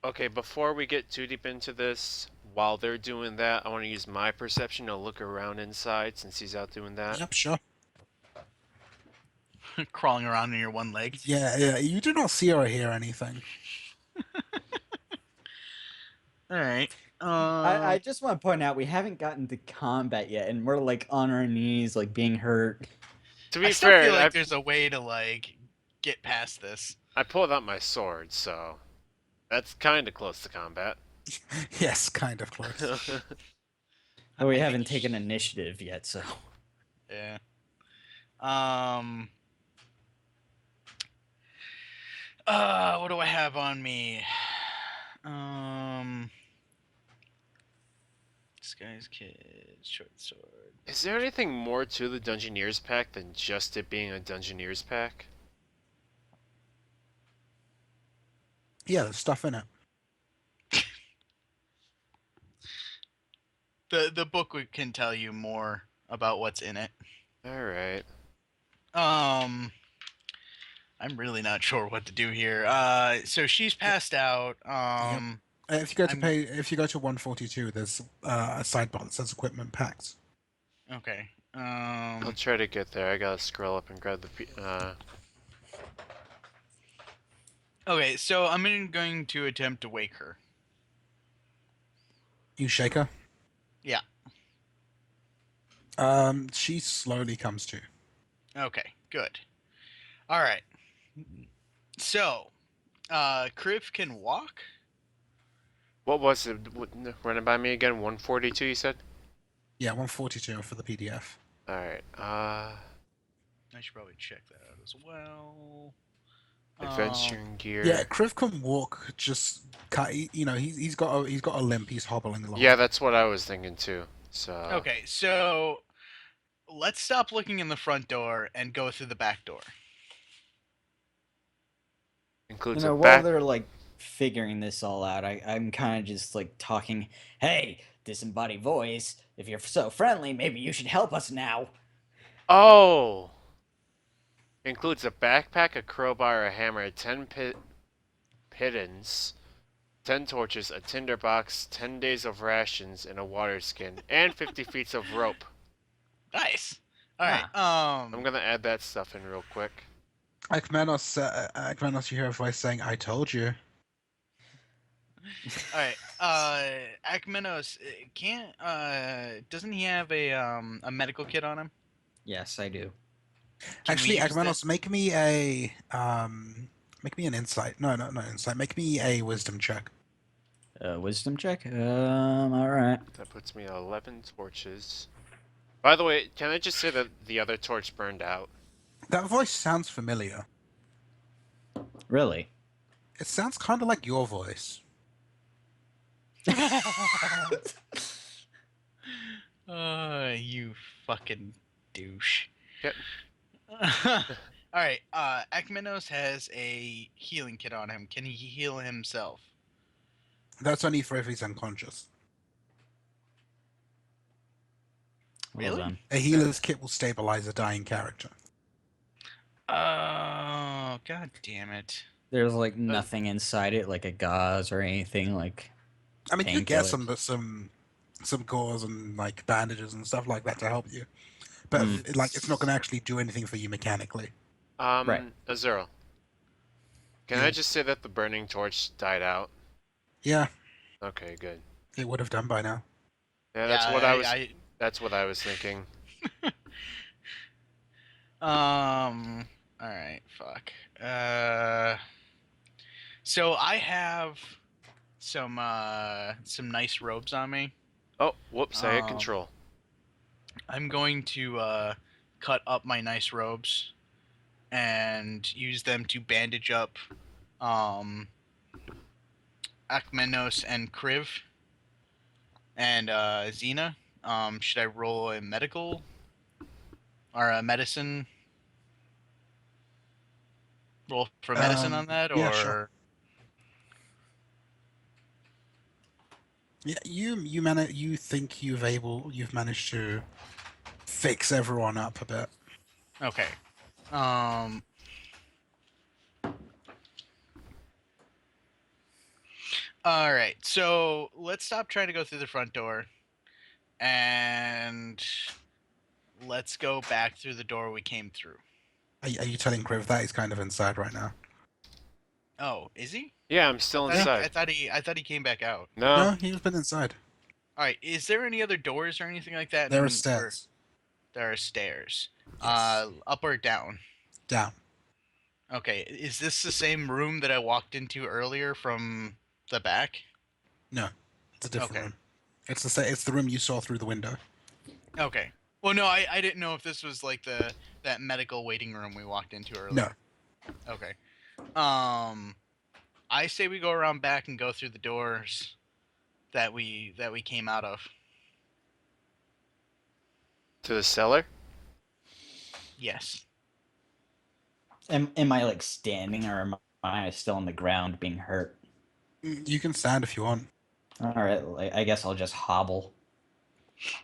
okay, before we get too deep into this, while they're doing that, I want to use my perception to look around inside since he's out doing that. Yep, sure. Crawling around on your one leg. Yeah, you do not see or hear anything. All right. I just want to point out we haven't gotten to combat yet, and we're like on our knees, like being hurt. To I be still fair, feel like there's a way to like get past this. I pulled out my sword, so that's kind of close to combat. Yes, kind of close. But we haven't taken initiative yet, so. Yeah. What do I have on me? Disguise kid, short sword. Is there anything more to the Dungeoneers pack than just it being a Dungeoneers pack? Yeah, there's stuff in it. The book can tell you more about what's in it. Alright. I'm really not sure what to do here. So she's passed out. If you go to 142, there's a sidebar that says equipment packs. Okay. I'll try to get there. I gotta scroll up and grab the Okay, so I'm going to attempt to wake her. You shake her. Yeah. She slowly comes to. Okay, good. All right. So, Kriv can walk? What was it? Running by me again? 142, you said? Yeah, 142 for the PDF. Alright, I should probably check that out as well. adventuring gear. Yeah, Kriv can walk. Just he's got a limp. He's hobbling along. Yeah, that's what I was thinking too. So Okay, so let's stop looking in the front door and go through the back door. includes While a back. they're like figuring this all out, I'm kind of just like talking. Hey, disembodied voice, if you're so friendly, maybe you should help us now. Oh! Includes a backpack, a crowbar, a hammer, 10 pittons, 10 torches, a tinderbox, 10 days of rations, and a water skin, and 50 feet of rope. Nice. All right. I'm gonna add that stuff in real quick. Akmenos, you hear a voice saying, "I told you." All right. Akmenos doesn't he have a medical kit on him? Yes, I do. Can we Actually, use Akmenos, make me an insight. No, not insight. Make me a wisdom check. Wisdom check. All right. That puts me at 11 torches. By the way, can I just say that the other torch burned out? That voice sounds familiar. Really? It sounds kind of like your voice. You fucking douche. Yep. All right. Akmenos has a healing kit on him. Can he heal himself? That's only for if he's unconscious. Really? Hold on. A healer's kit will stabilize a dying character. Oh, god damn it. There's like nothing inside it, like a gauze or anything. Like, I mean, you get painkillers. some gauze and like bandages and stuff like that to help you, but it's not going to actually do anything for you mechanically. Right. Azurel. Can I just say that the burning torch died out? Yeah, Okay, good. it would have done by now. Yeah, that's That's what I was thinking. All right, fuck. So I have some nice robes on me. Oh, whoops! I hit Um, control. I'm going to cut up my nice robes and use them to bandage up Akmenos and Kriv and Xena. Should I roll a medical or a medicine roll for medicine on that, Yeah, sure. or Yeah, you think you've managed to fix everyone up a bit. okay? Um, all right, so let's stop trying to go through the front door, and let's go back through the door we came through. Are you telling Kriv that he's kind of inside right now? Oh, is he? Yeah, I'm still inside. I thought he came back out. No. No, he's been inside. All right, is there any other doors or anything like that? There are Or stairs. there are stairs. Yes. Up or down? Down. Okay, is this the same room that I walked into earlier from the back? No, it's a different Okay. room. It's the room you saw through the window. Okay. Well, no, I didn't know if this was like that medical waiting room we walked into earlier. No. Okay. I say we go around back and go through the doors that we came out of. To the cellar? Yes. Am I like standing or am I still on the ground being hurt? You can stand if you want. All right, I guess I'll just hobble.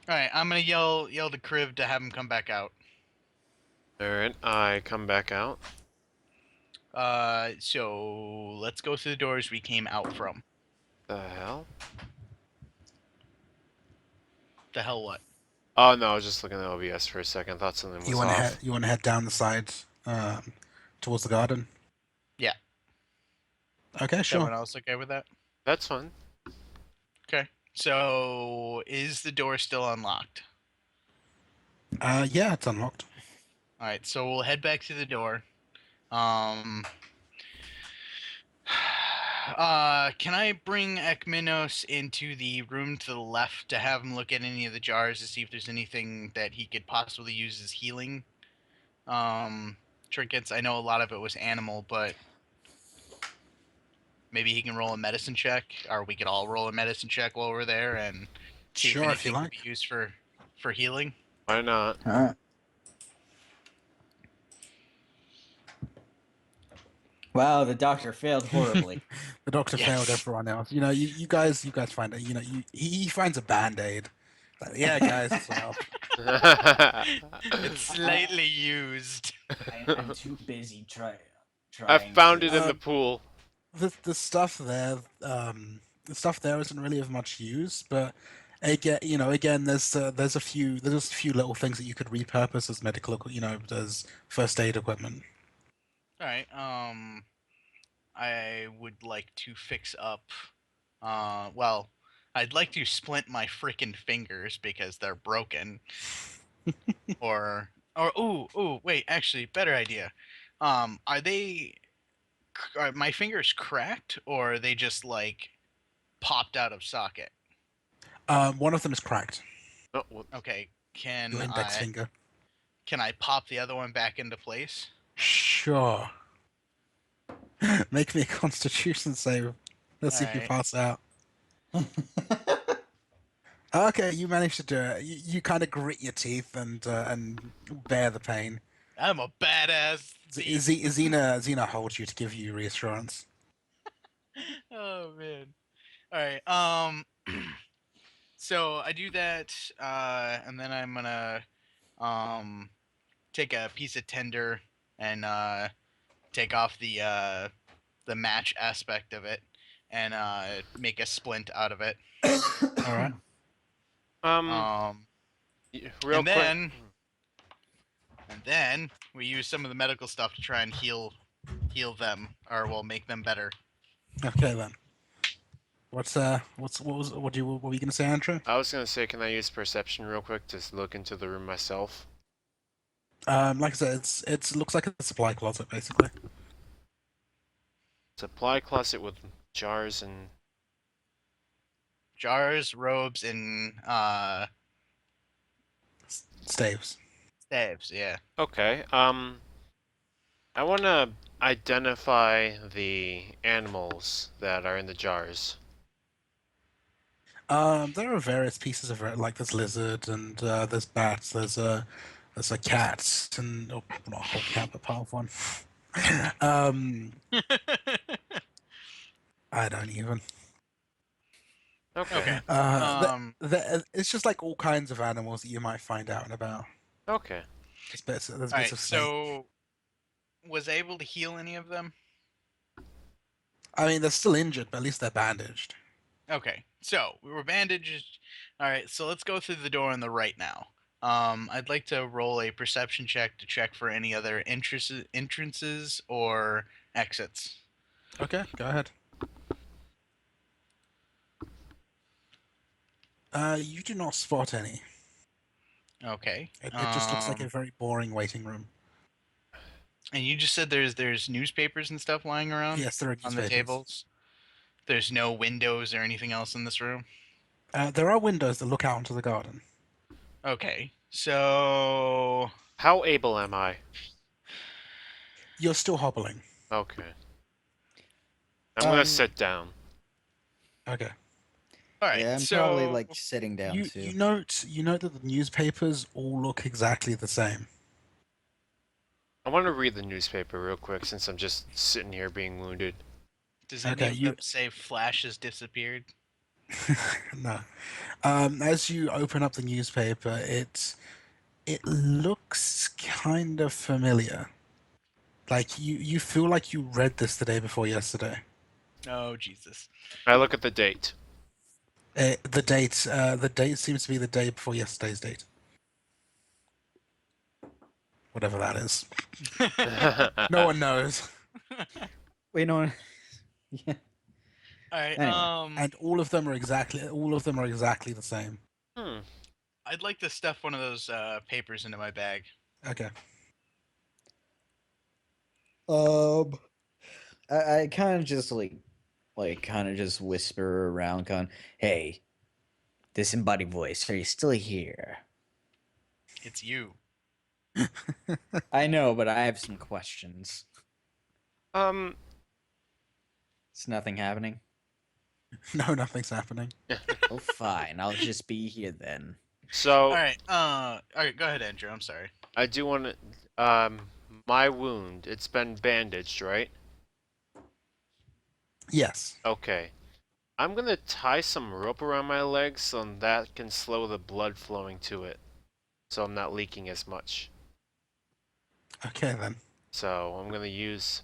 All right, I'm gonna yell to Kriv to have him come back out. Alright, I come back out. So let's go through the doors we came out from. The hell? The hell what? Oh no, I was just looking at OBS for a second. Thought something was You want to off. head down the sides towards the garden. Yeah. Okay, Is everyone sure. else okay with that? That's fun. Okay. So is the door still unlocked? Yeah, it's unlocked. All right. So we'll head back to the door. Can I bring Akmenos into the room to the left to have him look at any of the jars to see if there's anything that he could possibly use as healing trinkets? I know a lot of it was animal, but maybe he can roll a medicine check, or we could all roll a medicine check while we're there and see Sure, if if you anything like. can be used for healing. Why not? All right. Wow, the doctor failed horribly. The doctor Yes. failed everyone else. You know, you guys find it. You know, he finds a band-aid. Like, yeah, guys, this will help. It's slightly used. I'm too busy trying. I found it in Uh, the pool. The stuff there, isn't really of much use. But again, there's a few little things that you could repurpose as medical, as first aid equipment. All right. I would like to fix up. Well, I'd like to splint my freaking fingers because they're broken. or ooh, wait. Actually, better idea. Are my fingers cracked, or are they just like popped out of socket? One of them is cracked. Oh, well, Okay. Can Your index I finger. pop the other one back into place? Sure. Make me a Constitution save. Let's see if you Alright. pass out. Okay, you managed to do it. You kind of grit your teeth and bear the pain. I'm a badass thief. Xena holds you to give you reassurance. Oh man. All right. So I do that, and then I'm gonna take a piece of tinder and take off the match aspect of it and make a splint out of it. All right. real and quick. then we use some of the medical stuff to try and heal them, or we'll make them better. Okay then. what were you gonna say, Andrew? I was gonna say, can I use perception real quick to look into the room myself? Like I said, it looks like a supply closet basically. Supply closet with jars and... Jars, robes, and Staves. staves. Yeah. Okay, I wanna identify the animals that are in the jars. There are various pieces of it, like there's lizard and there's bats. There's a cat and not a whole cat, but part of one. I don't even. Okay. Okay. It's just like all kinds of animals that you might find out and about. Okay. There's All bits right. of snake. So, was I able to heal any of them? I mean, they're still injured, but at least they're bandaged. Okay. So we were bandaged. All right. So let's go through the door on the right now. I'd like to roll a perception check to check for any other entrances or exits. Okay, go ahead. You do not spot any. Okay. It just looks like a very boring waiting room. And you just said there's newspapers and stuff lying around Yes, there are on the newspapers. tables. There's no windows or anything else in this room. There are windows that look out onto the garden. Okay. So How able am I? You're still hobbling. Okay. I'm gonna sit down. Okay. all right. Yeah, I'm so probably like sitting down You too. you note that the newspapers all look exactly the same. I want to read the newspaper real quick since I'm just sitting here being wounded. does any Okay, of them say Flash has disappeared? No. As you open up the newspaper, it looks kind of familiar. Like you feel like you read this the day before yesterday. Oh Jesus. I look at the date. The date seems to be the day before yesterday's date. Whatever that is. No one knows. Wait, no. Yeah. All right. Anyway. And all of them are exactly the same. Hmm. I'd like to stuff one of those papers into my bag. Okay. I kind of just kind of just whisper around, kind of, hey, disembodied voice, are you still here? It's you. I know, but I have some questions. Um. It's nothing happening. No, nothing's happening. Oh, fine. I'll just be here then. So All right. All right. Go ahead, Andrew. I'm sorry. I do want to. My wound. It's been bandaged, right? Yes. Okay. I'm gonna tie some rope around my legs so that can slow the blood flowing to it, so I'm not leaking as much. Okay then. So I'm gonna use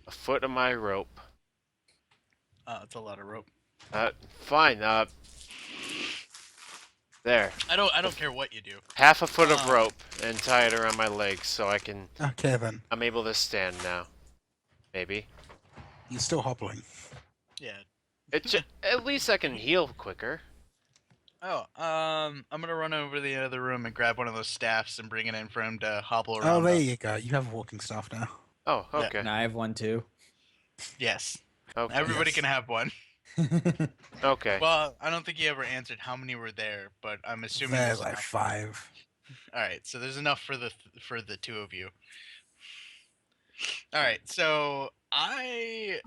a foot of my rope. It's a lot of rope. Fine. There. I don't care what you do. Half a foot of rope and tie it around my legs so I can. Okay then. I'm able to stand now. Maybe. You're still hobbling. Yeah. At least I can heal quicker. Oh, I'm gonna run over to the other room and grab one of those staffs and bring it in for him to hobble around. Oh, there on. you go. You have walking staff now. Oh, Yeah. okay. And I have one too. Yes. Okay. Everybody Yes. can have one. Okay. Well, I don't think you ever answered how many were there, but I'm assuming There's there's like enough. 5. All right, so there's enough for the two of you. All right, so I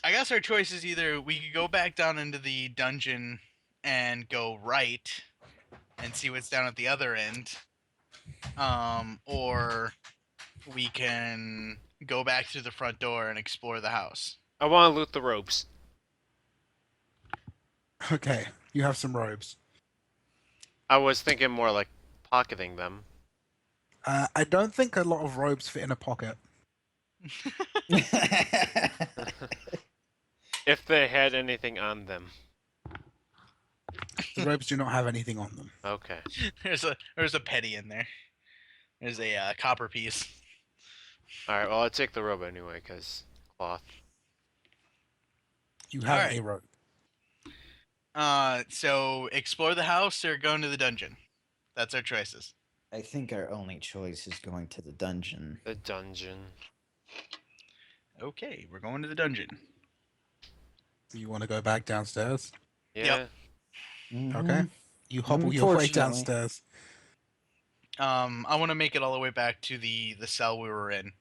guess our choice is either we could go back down into the dungeon and go right and see what's down at the other end, or we can go back through the front door and explore the house. I want to loot the ropes. Okay. You have some robes. I was thinking more like pocketing them. I don't think a lot of robes fit in a pocket. If they had anything on them. The robes do not have anything on them. Okay. There's a penny in there. There's a copper piece. Alright, well, I'll take the robe anyway, because cloth. You have Alright. a rope. So explore the house or go into the dungeon. That's our choices. I think our only choice is going to the dungeon. The dungeon. Okay, we're going to the dungeon. You want to go back downstairs? Yeah. Okay. You hobble your way Unfortunately. downstairs. I want to make it all the way back to the cell we were in.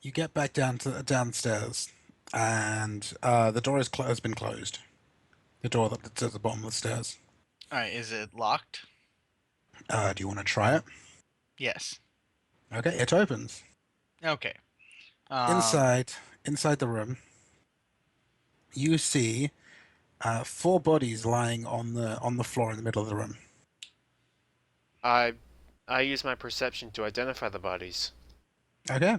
You get back downstairs, and the door has been closed. The door that's at the bottom of the stairs. Alright, is it locked? Do you want to try it? Yes. Okay, it opens. Okay. Inside the room, you see 4 bodies lying on the floor in the middle of the room. I use my perception to identify the bodies. Okay.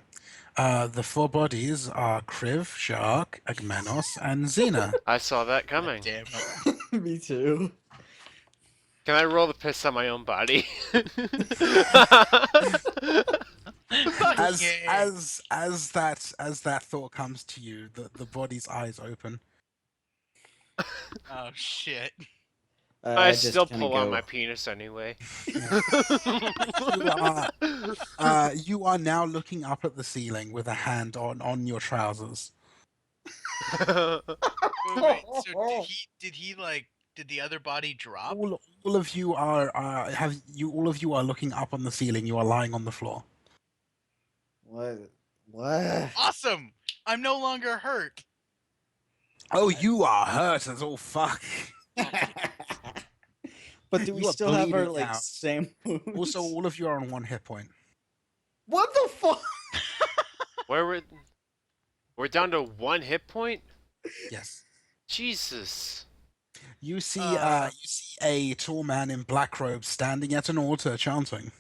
The 4 bodies are Kriv, Sichaark, Akmenos, and Xena. I saw that coming. Damn it. Me too. Can I roll the piss on my own body? As Yeah. as that thought comes to you, the body's eyes open. Oh shit. I just still kinda pull out go- my penis anyway. You are now looking up at the ceiling with a hand on your trousers. Wait, so did the other body drop? All of you are all of you are looking up on the ceiling. You are lying on the floor. What? Awesome! I'm no longer hurt. Oh, you are hurt as all fuck. But do we You are still have our bleeding out. same wounds? Also, all of you are on 1 hit point. What the fuck? We're down to 1 hit point? Yes. Jesus. You see a tall man in black robes standing at an altar chanting.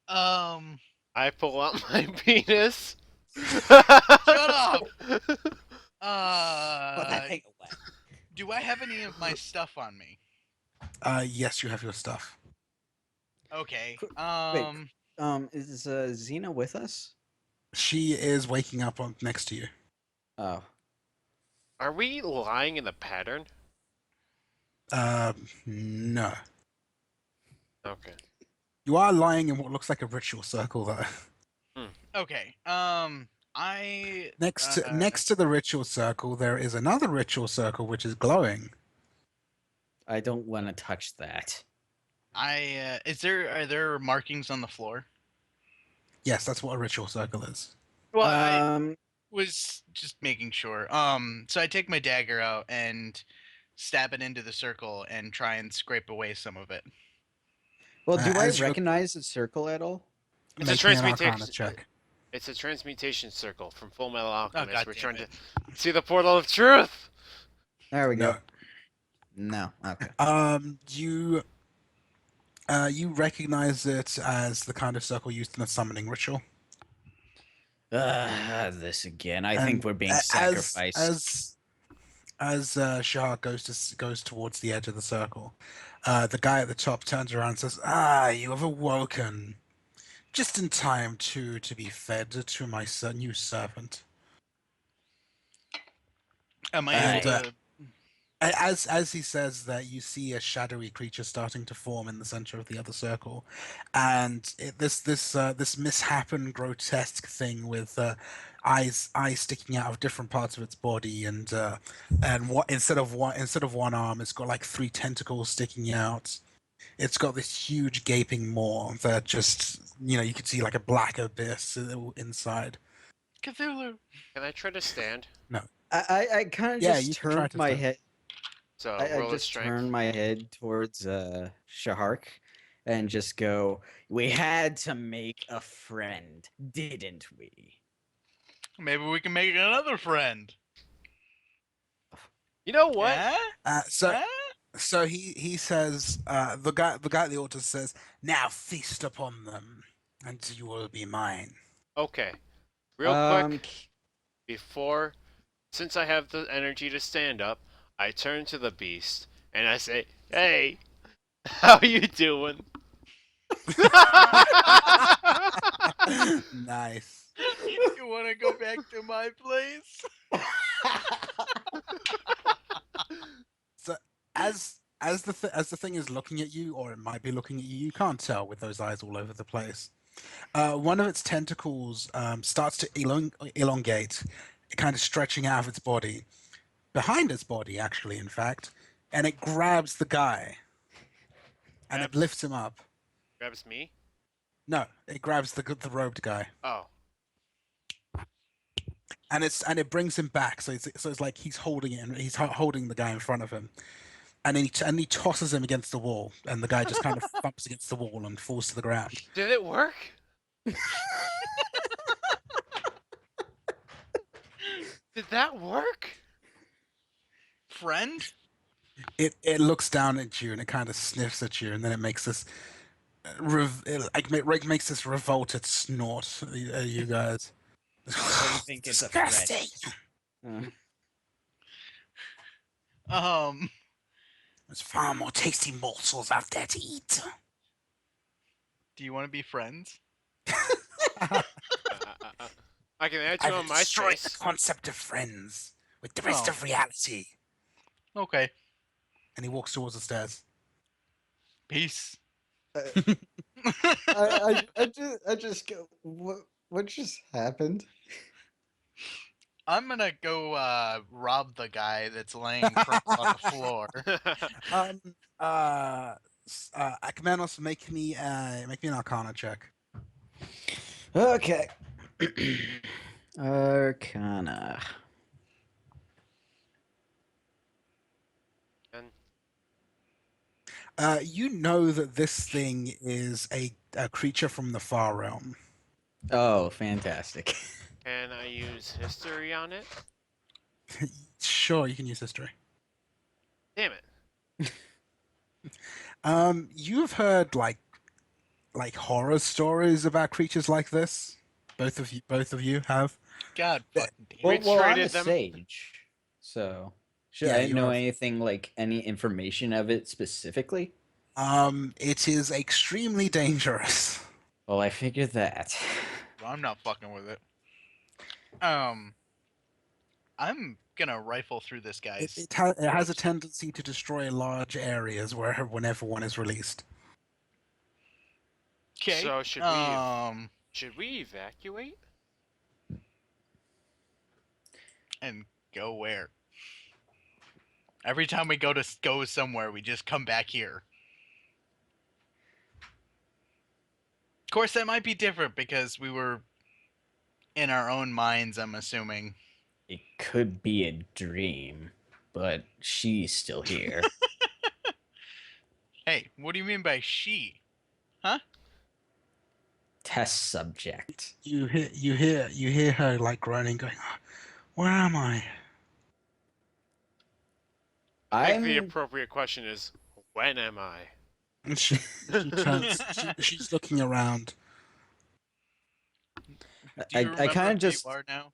I pull out my penis. Shut up! Put that thing away. Do I have any of my stuff on me? Yes, you have your stuff. Okay. Is Xena with us? She is waking up next to you. Oh. Are we lying in the pattern? No. Okay. You are lying in what looks like a ritual circle, though. Okay. Next to the ritual circle, there is another ritual circle which is glowing. I don't want to touch that. Are there markings on the floor? Yes, that's what a ritual circle is. Well, I was just making sure. So I take my dagger out and stab it into the circle and try and scrape away some of it. Well, do I as you- recognize the circle at all? It's a Make me an transmutation Arcana check. It's a transmutation circle from Full Metal Alchemist. God We're damn trying it. to see the portal of truth. There we No. go. No. Okay. You recognize it as the kind of circle used in a summoning ritual. This again. I think And we're being as- sacrificed. As Shah goes towards the edge of the circle, the guy at the top turns around and says, "Ah, you have awoken, just in time to be fed to my new servant." Am I And, able to... As he says that, you see a shadowy creature starting to form in the center of the other circle, and this misshapen grotesque thing with eyes sticking out of different parts of its body, and what instead of one arm, it's got like 3 tentacles sticking out. It's got this huge gaping maw that just you can see like a black abyss inside. Cthulhu! Can I try to stand? I kind of Yeah, you just can try turned to my stand. head. So I roll a just strength. turn my head towards Sichaark and just go, "We had to make a friend, didn't we?" Maybe we can make another friend. You know what? Yeah? So Huh? So he says, the guy at the altar says, "Now feast upon them, and you will be mine." Okay. Real quick, since I have the energy to stand up, I turn to the beast and I say, "Hey, how you doing?" Nice. You want to go back to my place? So as the thing is looking at you, or it might be looking at you, you can't tell with those eyes all over the place. One of its tentacles starts to elongate, kind of stretching out of its body, behind its body, actually, in fact, and it grabs the guy and it Grabs- lifts him up. Grabs me. No, it grabs the robed guy Oh. and it brings him back. So it's like he's holding it and he's holding the guy in front of him, and he tosses him against the wall, and the guy just kind of thumps against the wall and falls to the ground. Did it work? Did that work? Friend? It looks down at you and it kind of sniffs at you, and then it makes this makes this revolted snort at you guys. I think it's a Disgusting. threat. There's far more tasty morsels out there to eat. Do you want to be friends? I can add I you will on my destroy the space. concept of friends with the rest Oh. of reality. Okay. And he walks towards the stairs. Peace. I just go. What just happened? I'm gonna go rob the guy that's laying crumpled on the floor. Akmenos, make me an Arcana check. Okay. Arcana. You know that this thing is a creature from the far realm. Oh, fantastic. Can I use history on it? Sure, you can use history. Damn it. You've heard like horror stories about creatures like this. Both of you have. God fucking damn. We Well, I'm a traded them. sage, so should Yeah, I you know are. anything like any information of it specifically? It is extremely dangerous. Well, I figured that. I'm not fucking with it. I'm gonna rifle through this guy's. It has a tendency to destroy large areas whenever one is released. Okay. So should we evacuate? And go where? Every time we go somewhere, we just come back here. Of course, that might be different because we were in our own minds, I'm assuming. It could be a dream, but she's still here. Hey, what do you mean by she? Test subject. You hear her like groaning, going, "Where am I?" I think the I'm appropriate question is, when am I? And she turns. She's looking around. Do you I remember kind who of just you are now?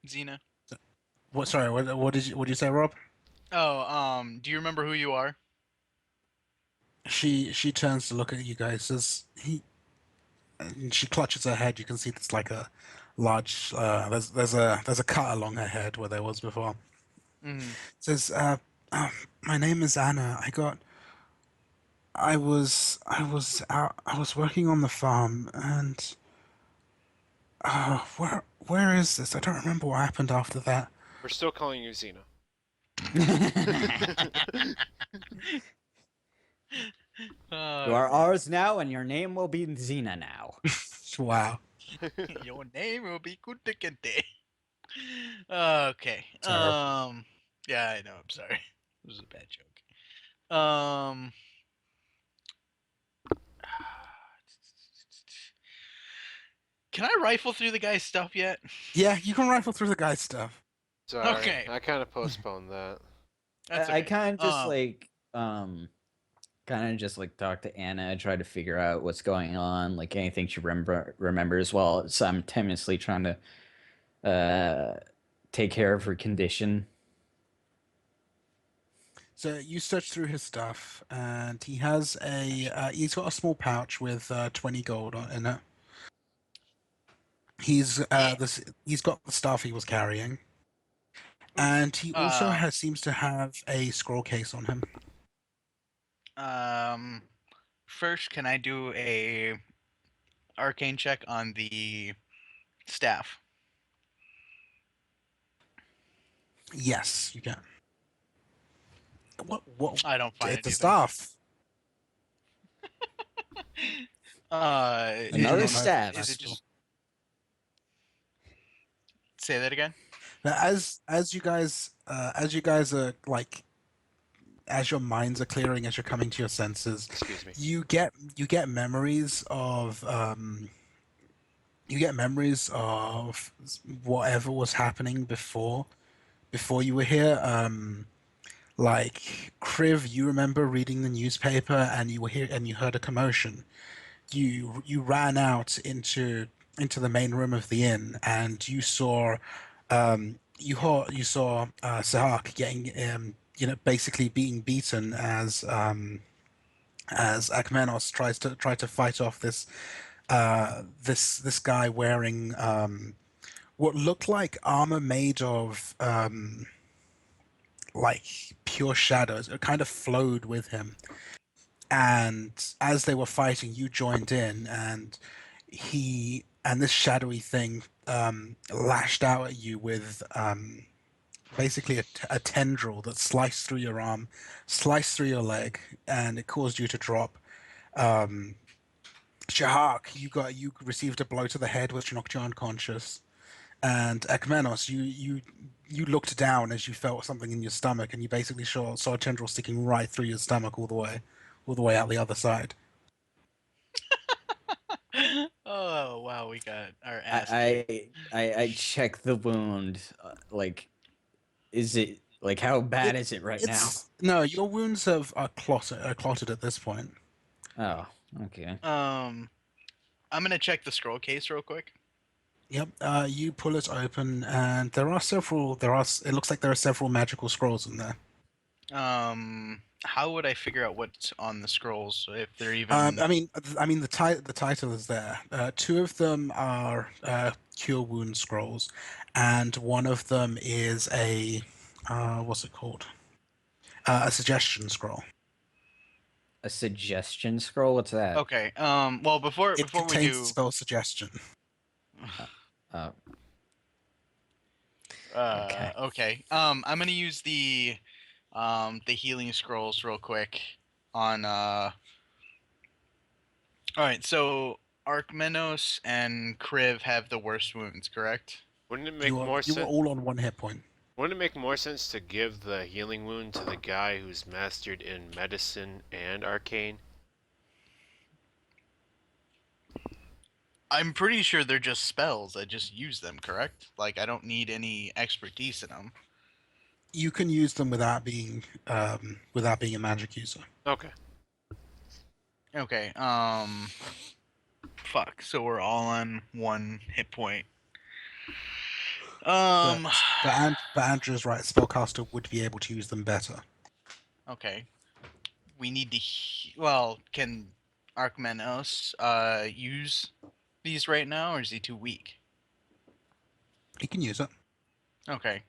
Xena? What? Sorry. What did you say, Rob? Oh, do you remember who you are? She turns to look at you guys. Says and she clutches her head. You can see there's like a large. There's a cut along her head where there was before. Mm-hmm. Says, my name is Anna. I was working on the farm, and where is this? I don't remember what happened after that. We're still calling you Xena. You are ours now, and your name will be Xena now. Wow. Your name will be Kutekente. Okay. Terrible. Yeah, I know. I'm sorry. This was a bad joke. Can I rifle through the guy's stuff yet? Yeah, you can rifle through the guy's stuff. Sorry, Okay. I kind of postponed that. That's I okay. kind of just talk to Anna, try to figure out what's going on, like anything she remembers, while simultaneously trying to take care of her condition. So you search through his stuff, and he has he's got a small pouch with 20 gold in it. He's got the staff he was carrying, and he also Uh, seems to have a scroll case on him. um, first, can I do a arcane check on the staff? Yes, you can. What? I don't find It's a anything. staff. You do Another not know if it's is it staff. magical. just say that again? Now, as you guys are like as your minds are clearing, as you're coming to your senses, Excuse me. you get memories of whatever was happening before you were here. Like Kriv, you remember reading the newspaper and you were here and you heard a commotion. You ran out into the main room of the inn and you saw Sichaark getting basically being beaten as Akmenos tried to fight off this guy wearing what looked like armor made of like pure shadows. It kind of flowed with him. And as they were fighting, you joined in, and this shadowy thing lashed out at you with basically a tendril that sliced through your arm, sliced through your leg, and it caused you to drop. Um, Sichaark, you received a blow to the head which knocked you unconscious, and Akmenos, you looked down as you felt something in your stomach, and you basically saw a tendril sticking right through your stomach all the way out the other side. Oh wow, we got our ass kicked. I check the wound. Like, is it like how bad It is it right now? it's no, your wounds are clotted at this point. Oh, okay. I'm gonna check the scroll case real quick. Yep. You pull it open, and there are several. It looks like there are several magical scrolls in there. How would I figure out what's on the scrolls if they're even? I mean, the title is there. Two of them are cure wound scrolls, and one of them is a what's it called? A suggestion scroll. A suggestion scroll? What's that? Okay. Well, before It we contains the do, spell suggestion. Oh, okay. okay. I'm gonna use the healing scrolls real quick on. All right. So Akmenos and Kriv have the worst wounds, correct? Wouldn't it make more You were sense? all on one hit point. Wouldn't it make more sense to give the healing wound to the guy who's mastered in medicine and arcane? I'm pretty sure they're just spells. I just use them, correct? Like I don't need any expertise in them. You can use them without being a magic user. Okay. Okay. Fuck. So we're all on one hit point. But Andrew's right. Spellcaster would be able to use them better. Okay. We need to. Well, can Akmenos use these right now, or is he too weak? He can use it. Okay.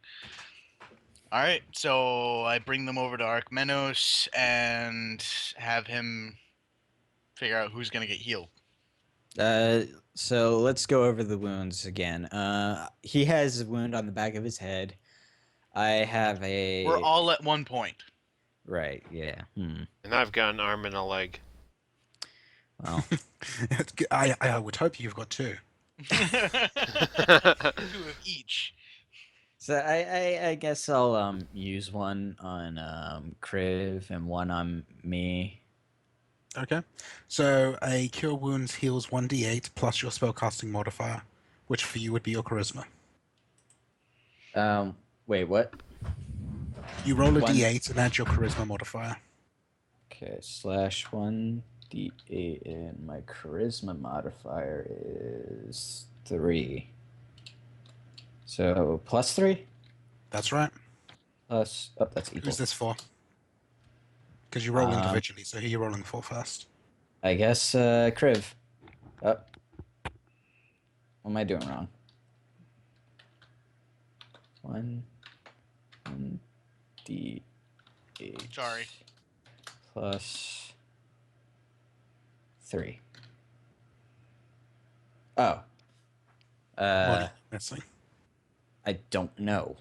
All right. So I bring them over to Akmenos and have him figure out who's gonna get healed. So let's go over the wounds again. He has a wound on the back of his head. I have a. We're all at one point. Right. Yeah. And I've got an arm and a leg. Well, I would hope you've got two. 2 of each. so I guess I'll use one on Kriv and one on me. Okay. So a cure wounds heals 1d8 plus your spellcasting modifier, which for you would be your charisma. Wait, what? You roll a One- d8 and add your charisma modifier. Okay, /1d8 and my charisma modifier is 3. So +3 That's right. plus that's equal. Who's this for? Because you roll Um, individually, so who are you rolling for first? I guess Kriv. Oh. What am I doing wrong? 1d8 Sorry. plus 3. Oh. What are you Uh, missing? I don't know.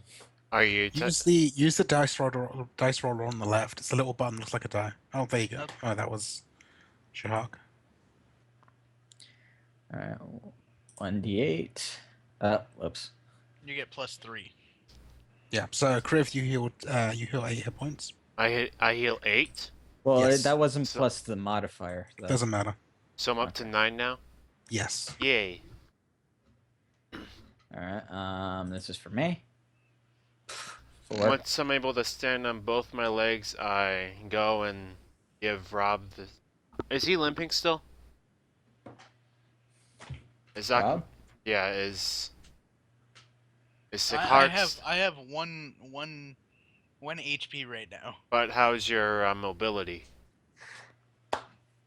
Are you? Use the dice roller on the left. It's a little button, looks like a die. Oh, there you go. Yep. Oh, that was Sichaark. All right, 1d8. Whoops. You get +3. Yeah. So Kriv, you heal 8 hit points. I heal 8, Well, Yes. that wasn't So- plus the modifier. Though. Doesn't matter. so I'm up to 9 now. Yes. Yay! All right. This is for me. 4. Once I'm able to stand on both my legs, I go and give Rob the. Is he limping still? Is that? Rob? Yeah. Is I Sichaark? have one HP right now. But how's your mobility?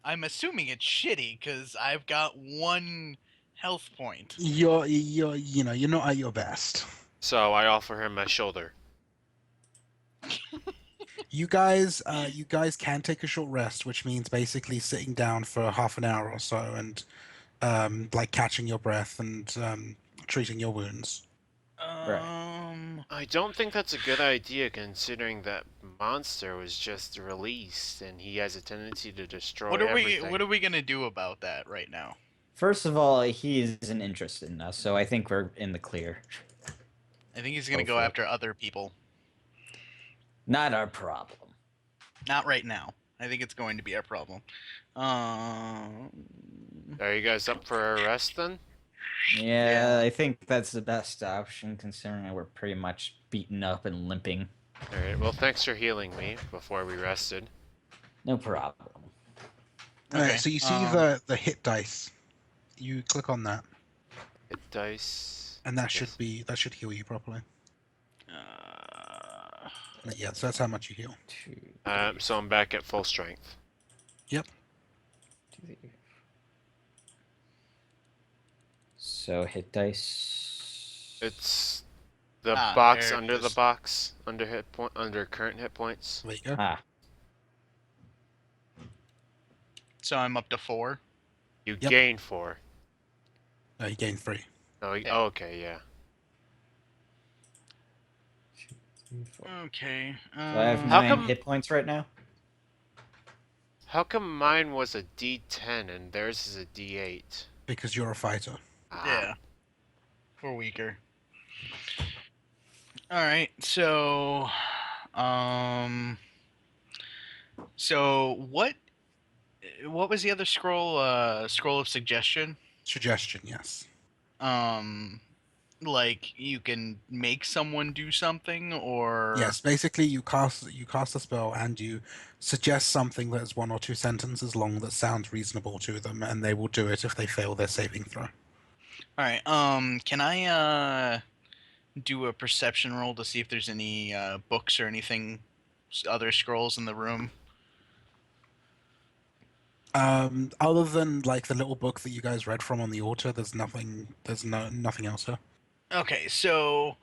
I'm assuming it's shitty because I've got 1 health point. You're not at your best. So I offer him my shoulder. You guys can take a short rest, which means basically sitting down for half an hour or so and like catching your breath and treating your wounds. I don't think that's a good idea considering that monster was just released and he has a tendency to destroy everything. What are we gonna do about that right now? First of all, he isn't interested in us, so I think we're in the clear. I think he's gonna Go go for it. after other people. Not our problem. Not right now. I think it's going to be our problem. Are you guys up for a rest then? Yeah, Yeah. I think that's the best option considering we're pretty much beaten up and limping. Alright, well thanks for healing me before we rested. No problem. Okay, So you see the hit dice. You click on that, Hit dice. and that Yes. should heal you properly. Uh, Yeah, so that's how much you heal. 2, So I'm back at full strength. 2, 3. So hit dice. It's the Ah, box there it under the is. box under current hit points. There you go. Ah, so I'm up to 4. You Yep. gain 4. No, you gain 3. Oh, Yeah. oh, okay, yeah. 2, 3, 4. Okay. So I have How 9 come- hit points right now. How come mine was a D10 and theirs is a D8? Because you're a fighter. Ah, Yeah. We're weaker. Alright, so so what was the other scroll? Scroll of suggestion? Suggestion, yes. Like you can make someone do something or Yes, basically you cast a spell and you suggest something that is 1 or 2 sentences long that sounds reasonable to them, and they will do it if they fail their saving throw. Alright, can I do a perception roll to see if there's any books or anything other scrolls in the room? Other than like the little book that you guys read from on the altar, there's nothing else here. Okay, so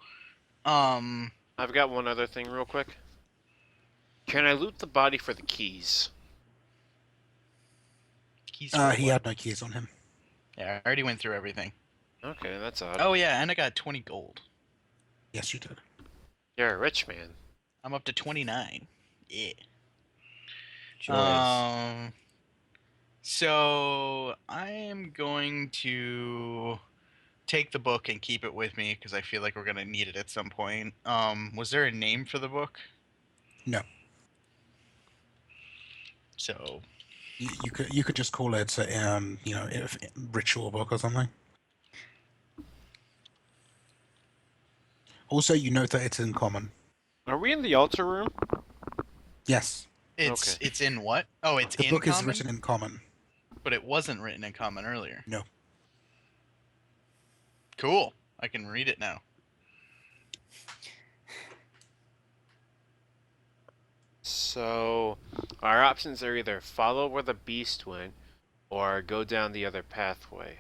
I've got one other thing real quick. Can I loot the body for the keys? keys for He what? had no keys on him. Yeah, I already went through everything. Okay, that's odd. Oh yeah, and I got 20 gold. Yes, you did. You're a rich man. I'm up to 29. Yeah. Joys. So I am going to take the book and keep it with me because I feel like we're gonna need it at some point. Was there a name for the book? No. So You could just call it if ritual book or something. Also, you note that it's in common. Are we in the altar room? Yes, it's in what? Oh, it's the in book common, is written in common. but it wasn't written in common earlier. No. Cool. I can read it now. So, our options are either follow where the beast went, or go down the other pathway.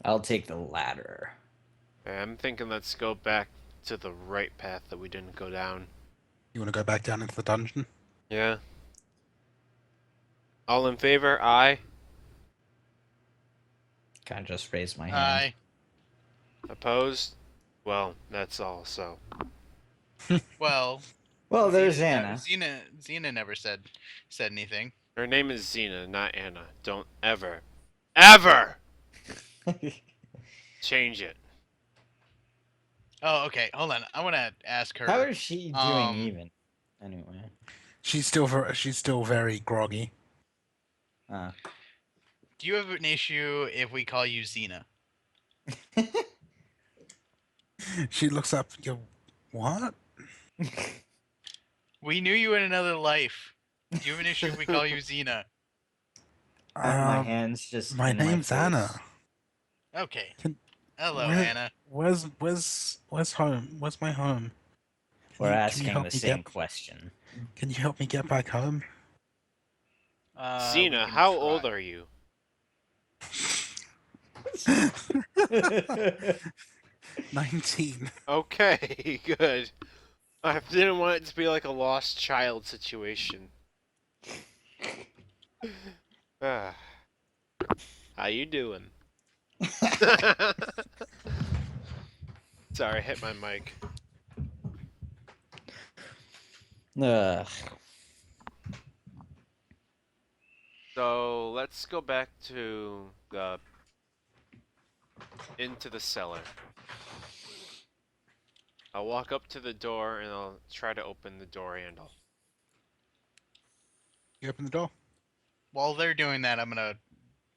I'll take the latter. I'm thinking let's go back to the right path that we didn't go down. You want to go back down into the dungeon? Yeah. All in favor? Aye. Kind of just raise my hand. I Opposed? Well, that's all, so. well. Well, there's Xena, Anna. Xena never said anything. Her name is Xena, not Anna. Don't ever change it. Oh, okay. Hold on. I want to ask her. How is she doing even? Anyway. She's still very groggy. Uh. Do you have an issue if we call you Xena? She looks up. You what? We knew you in another life. Do you have an issue if we call you Xena? My hands just. My in name's face. Anna. Okay. Can- Hello, where- Anna. Where's home? Where's my home? We're Can you asking help the me same question. Can you help me get back home? Xena, how old are you? 19. Okay, good. I didn't want it to be like a lost child situation. Ah. How you doing? Sorry, I hit my mic. Ugh. So let's go back to the into the cellar. I'll walk up to the door and I'll try to open the door handle. You open the door. While they're doing that, I'm gonna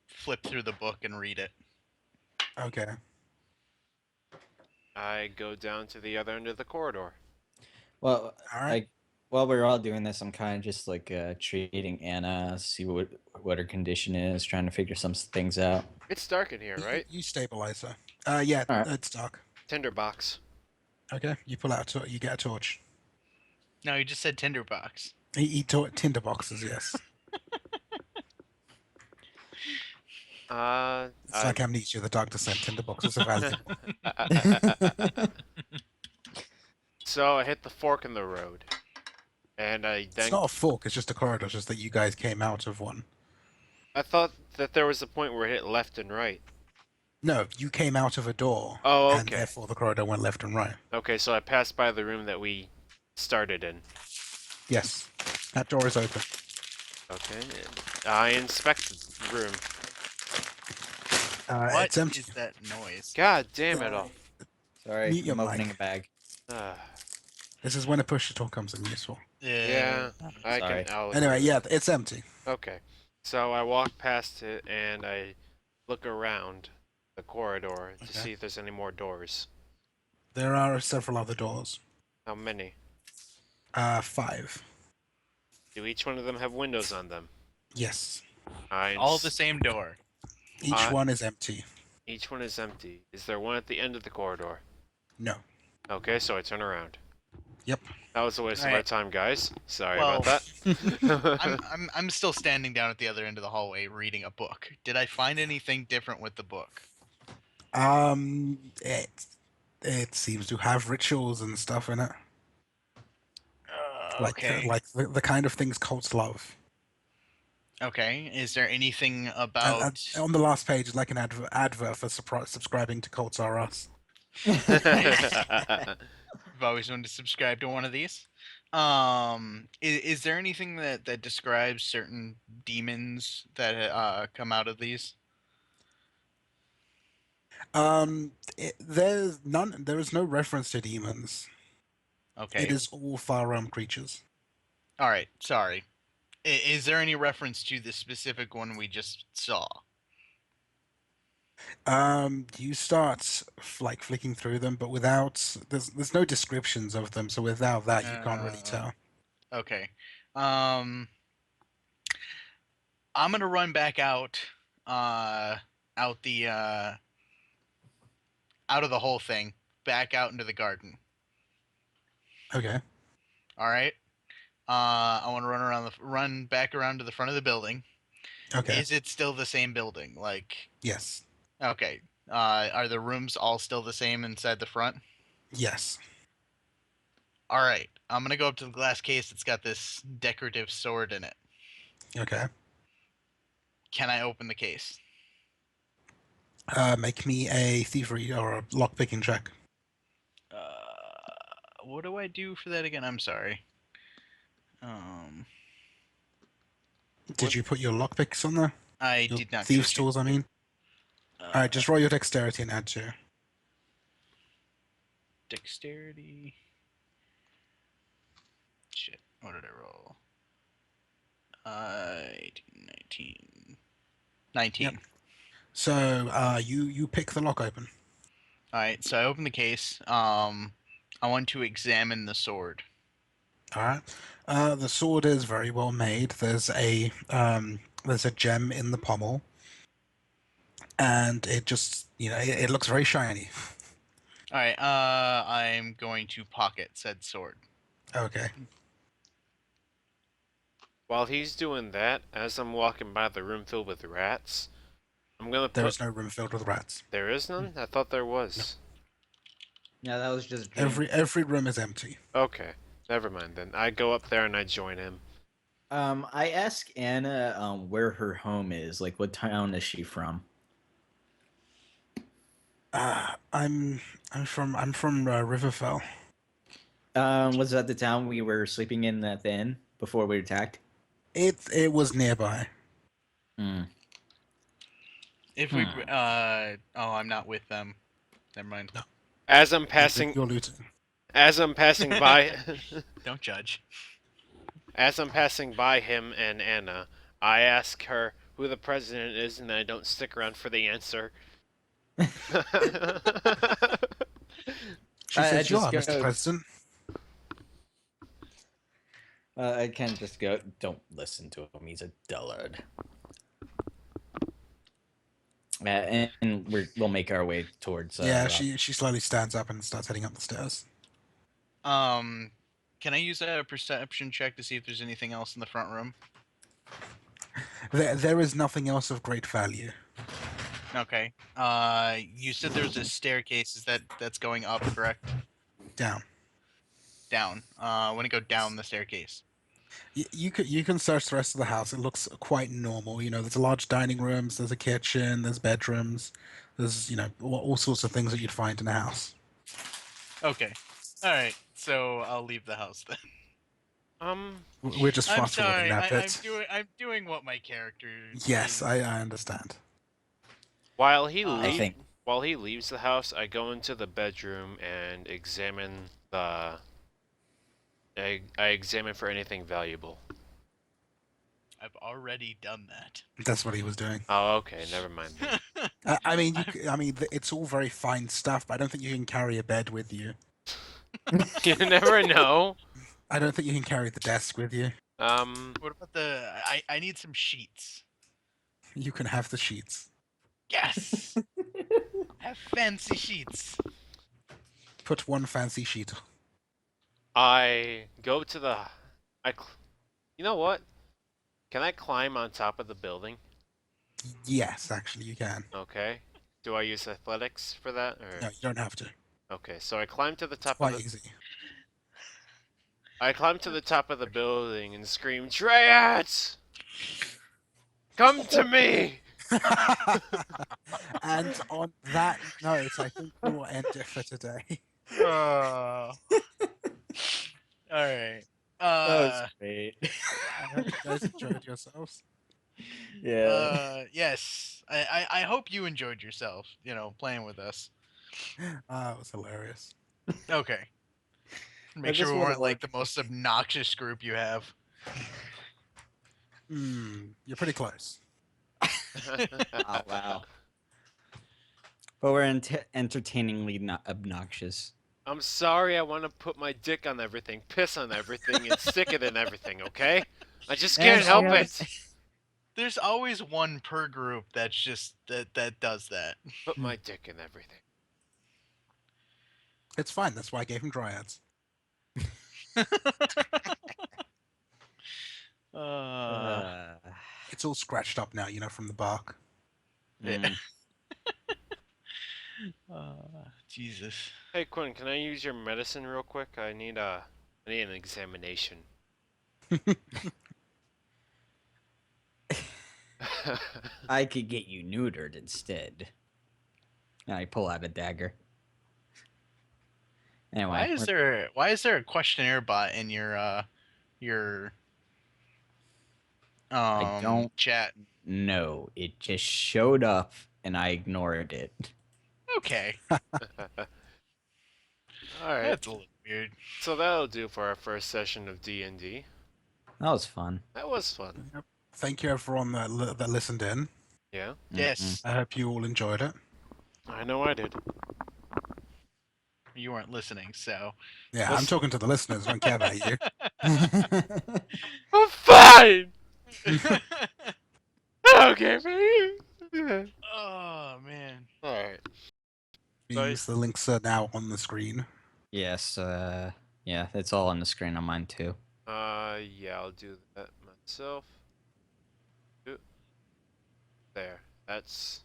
flip through the book and read it. Okay. I go down to the other end of the corridor. Well, All right. like while we're all doing this, I'm kind of just like treating Anna, see what her condition is, trying to figure some things out. It's dark in here, right? You stabilize her. Yeah, All right. it's dark. Tinderbox. Okay. You pull out. You get a torch. No, you just said tinderbox. Tinder boxes. Yes. It's like Amnesia. The doctor said tinder boxes are valuable. So I hit the fork in the road, and It's not a fork. It's just a corridor. It's just that you guys came out of one. I thought that there was a point where it hit left and right. No, you came out of a door. Oh, And okay. therefore the corridor went left and right. Okay, so I passed by the room that we started in. Yes. That door is open. Okay. I inspected the room. What It's empty. is that noise? God damn it all. Sorry, Mute your I'm opening mic. a bag. Ah, This is when a push tool comes in useful. yeah, I Sorry. can. I'll Anyway, agree. yeah, it's empty. Okay. So I walk past it and I look around the corridor to Okay. see if there's any more doors. There are several other doors. How many? 5. Do each one of them have windows on them? Yes. All the same door. Each one is empty. Each one is empty. Is there one at the end of the corridor? No. Okay, so I turn around. Yep. That was a waste of our Alright. time, guys. Sorry Well, about that. I'm still standing down at the other end of the hallway reading a book. Did I find anything different with the book? It seems to have rituals and stuff in it. Okay. Like the kind of things cults love. Okay. Is there anything And about? on the last page is like an advert for subscribing to Cults R Us. I've always wanted to subscribe to one of these. Is there anything that describes certain demons that come out of these? There's none. There is no reference to demons. Okay. It is all far realm creatures. All right. Sorry. Is there any reference to the specific one we just saw? You start like flicking through them, but without there's no descriptions of them, so without that you can't really tell. Okay. I'm gonna run back out out of the whole thing, back out into the garden. Okay. All right. I want to run back around to the front of the building. Okay. Is it still the same building? Like, Yes. okay. Are the rooms all still the same inside the front? Yes. All right. I'm gonna go up to the glass case that's got this decorative sword in it. Okay. Can I open the case? Make me a thievery or a lockpicking check. What do I do for that again? I'm sorry. Um, Did What? you put your lockpicks on there? I Your did not. thieves' tools, I mean. All right, just roll your dexterity and add 2. Dexterity. Shit. What did I roll? 18, 19. 19. Yep. So you pick the lock open. All right. So I open the case. I want to examine the sword. All right. The sword is very well made. There's a gem in the pommel, and it just it looks very shiny. All right. I'm going to pocket said sword. Okay. While he's doing that, as I'm walking by the room filled with rats, I'm gonna There put. is no room filled with rats. There is none? I thought there was. Yeah, that was just a dream. Every room is empty. Okay, never mind then. I go up there and I join him. I ask Anna where her home is. Like, what town is she from? I'm from Riverfell. Was that the town we were sleeping in at the inn before we were attacked? It was nearby. Hmm. If we, I'm not with them. Never mind. No. As I'm passing, You're looting. as I'm passing by, Don't judge. as I'm passing by him and Anna, I ask her who the president is, and I don't stick around for the answer. She I says, "You just are, go- Mr. President." I can't just go. Don't listen to him. He's a dullard. And we'll make our way towards. Yeah, Rob. she slowly stands up and starts heading up the stairs. Can I use a perception check to see if there's anything else in the front room? There is nothing else of great value. Okay. You said there's a staircase. That's going up, correct? Down. Down. I want to go down the staircase. You can search the rest of the house. It looks quite normal. There's large dining rooms, there's a kitchen, there's bedrooms, there's all sorts of things that you'd find in a house. Okay. All right. So I'll leave the house then. We're just I'm fast forwarding sorry. that bit. I'm doing what my character. Yes, is. I understand. While he I think- while he leaves the house, I go into the bedroom and examine the. I examine for anything valuable. I've already done that. That's what he was doing. Oh, okay, never mind then. I mean, it's all very fine stuff, but I don't think you can carry a bed with you. You never know. I don't think you can carry the desk with you. What about the? I need some sheets. You can have the sheets. Yes. Have fancy sheets. Put one fancy sheet. I go to the. You know what? Can I climb on top of the building? Yes, actually, you can. Okay. Do I use athletics for that? Or... No, you don't have to. Okay, so I climb to the It's top of quite the. easy. I climb to the top of the building and scream, "Dryads! Come to me!" And on that note, I think we will end it for today. All right. That was great. I hope you guys enjoyed yourselves. Yeah. Yes. I hope you enjoyed yourself. Playing with us. It was hilarious. Okay. Make I sure just we wanna, weren't like the most obnoxious group you have. You're pretty close. Oh, wow. But we're entertainingly not obnoxious. I'm sorry, I want to put my dick on everything, piss on everything, and stick it in everything, okay? I just can't help it. There's always one per group that's just that does that. Put my dick in everything. It's fine. That's why I gave him dryads. It's all scratched up now, from the bark. Mm. Jesus. Hey Quinn, can I use your medicine real quick? I need an examination. I could get you neutered instead. And I pull out a dagger. Anyway, Why is there a questionnaire bot in your I don't chat? know. It just showed up and I ignored it. Okay. Alright, That's a little weird. so that'll do for our first session of D&D. That was fun. That was fun. Yep. Thank you everyone that listened in. Yeah, Yes. I hope you all enjoyed it. I know I did. You weren't listening, so. Yeah, I'm Listen- talking to the listeners. I don't care about you. I'm fine! Okay, man. Oh man. Alright. Means the links are now on the screen. Yes, yeah, it's all on the screen on mine too. Yeah, I'll do that myself. There. That's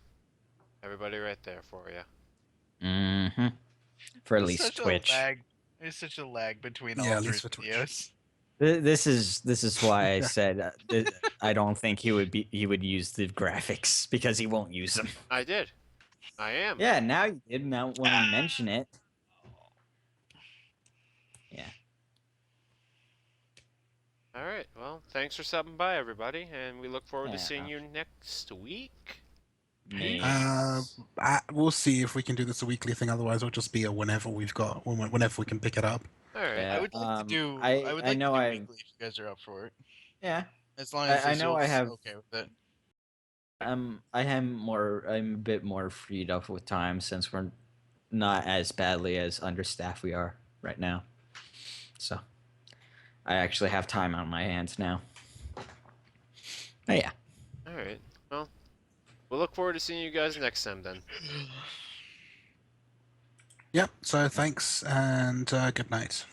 everybody right there for you. Mm-hmm. For at There's least such a Twitch. There's such a lag between Yeah, all at three least for Twitch. videos. This is why I said I don't think he would use the graphics because he won't use them. I did. I am. Yeah, now you did. Now when we mention it, yeah. Alright, well, thanks for stopping by, everybody, and we look forward to seeing Yeah. you next week. Maybe. We'll see if we can do this a weekly thing. Otherwise, it'll just be a whenever whenever we can pick it up. Alright. Yeah, I would like to do. I would I like know to do I weekly if you guys are up for it. yeah. As long as I know I Azul's have- okay with it. I'm a bit more freed up with time since we're not as badly as understaffed we are right now. So I actually have time on my hands now. But yeah. Alright. Well, we'll look forward to seeing you guys next time then. Yep. So thanks and good night.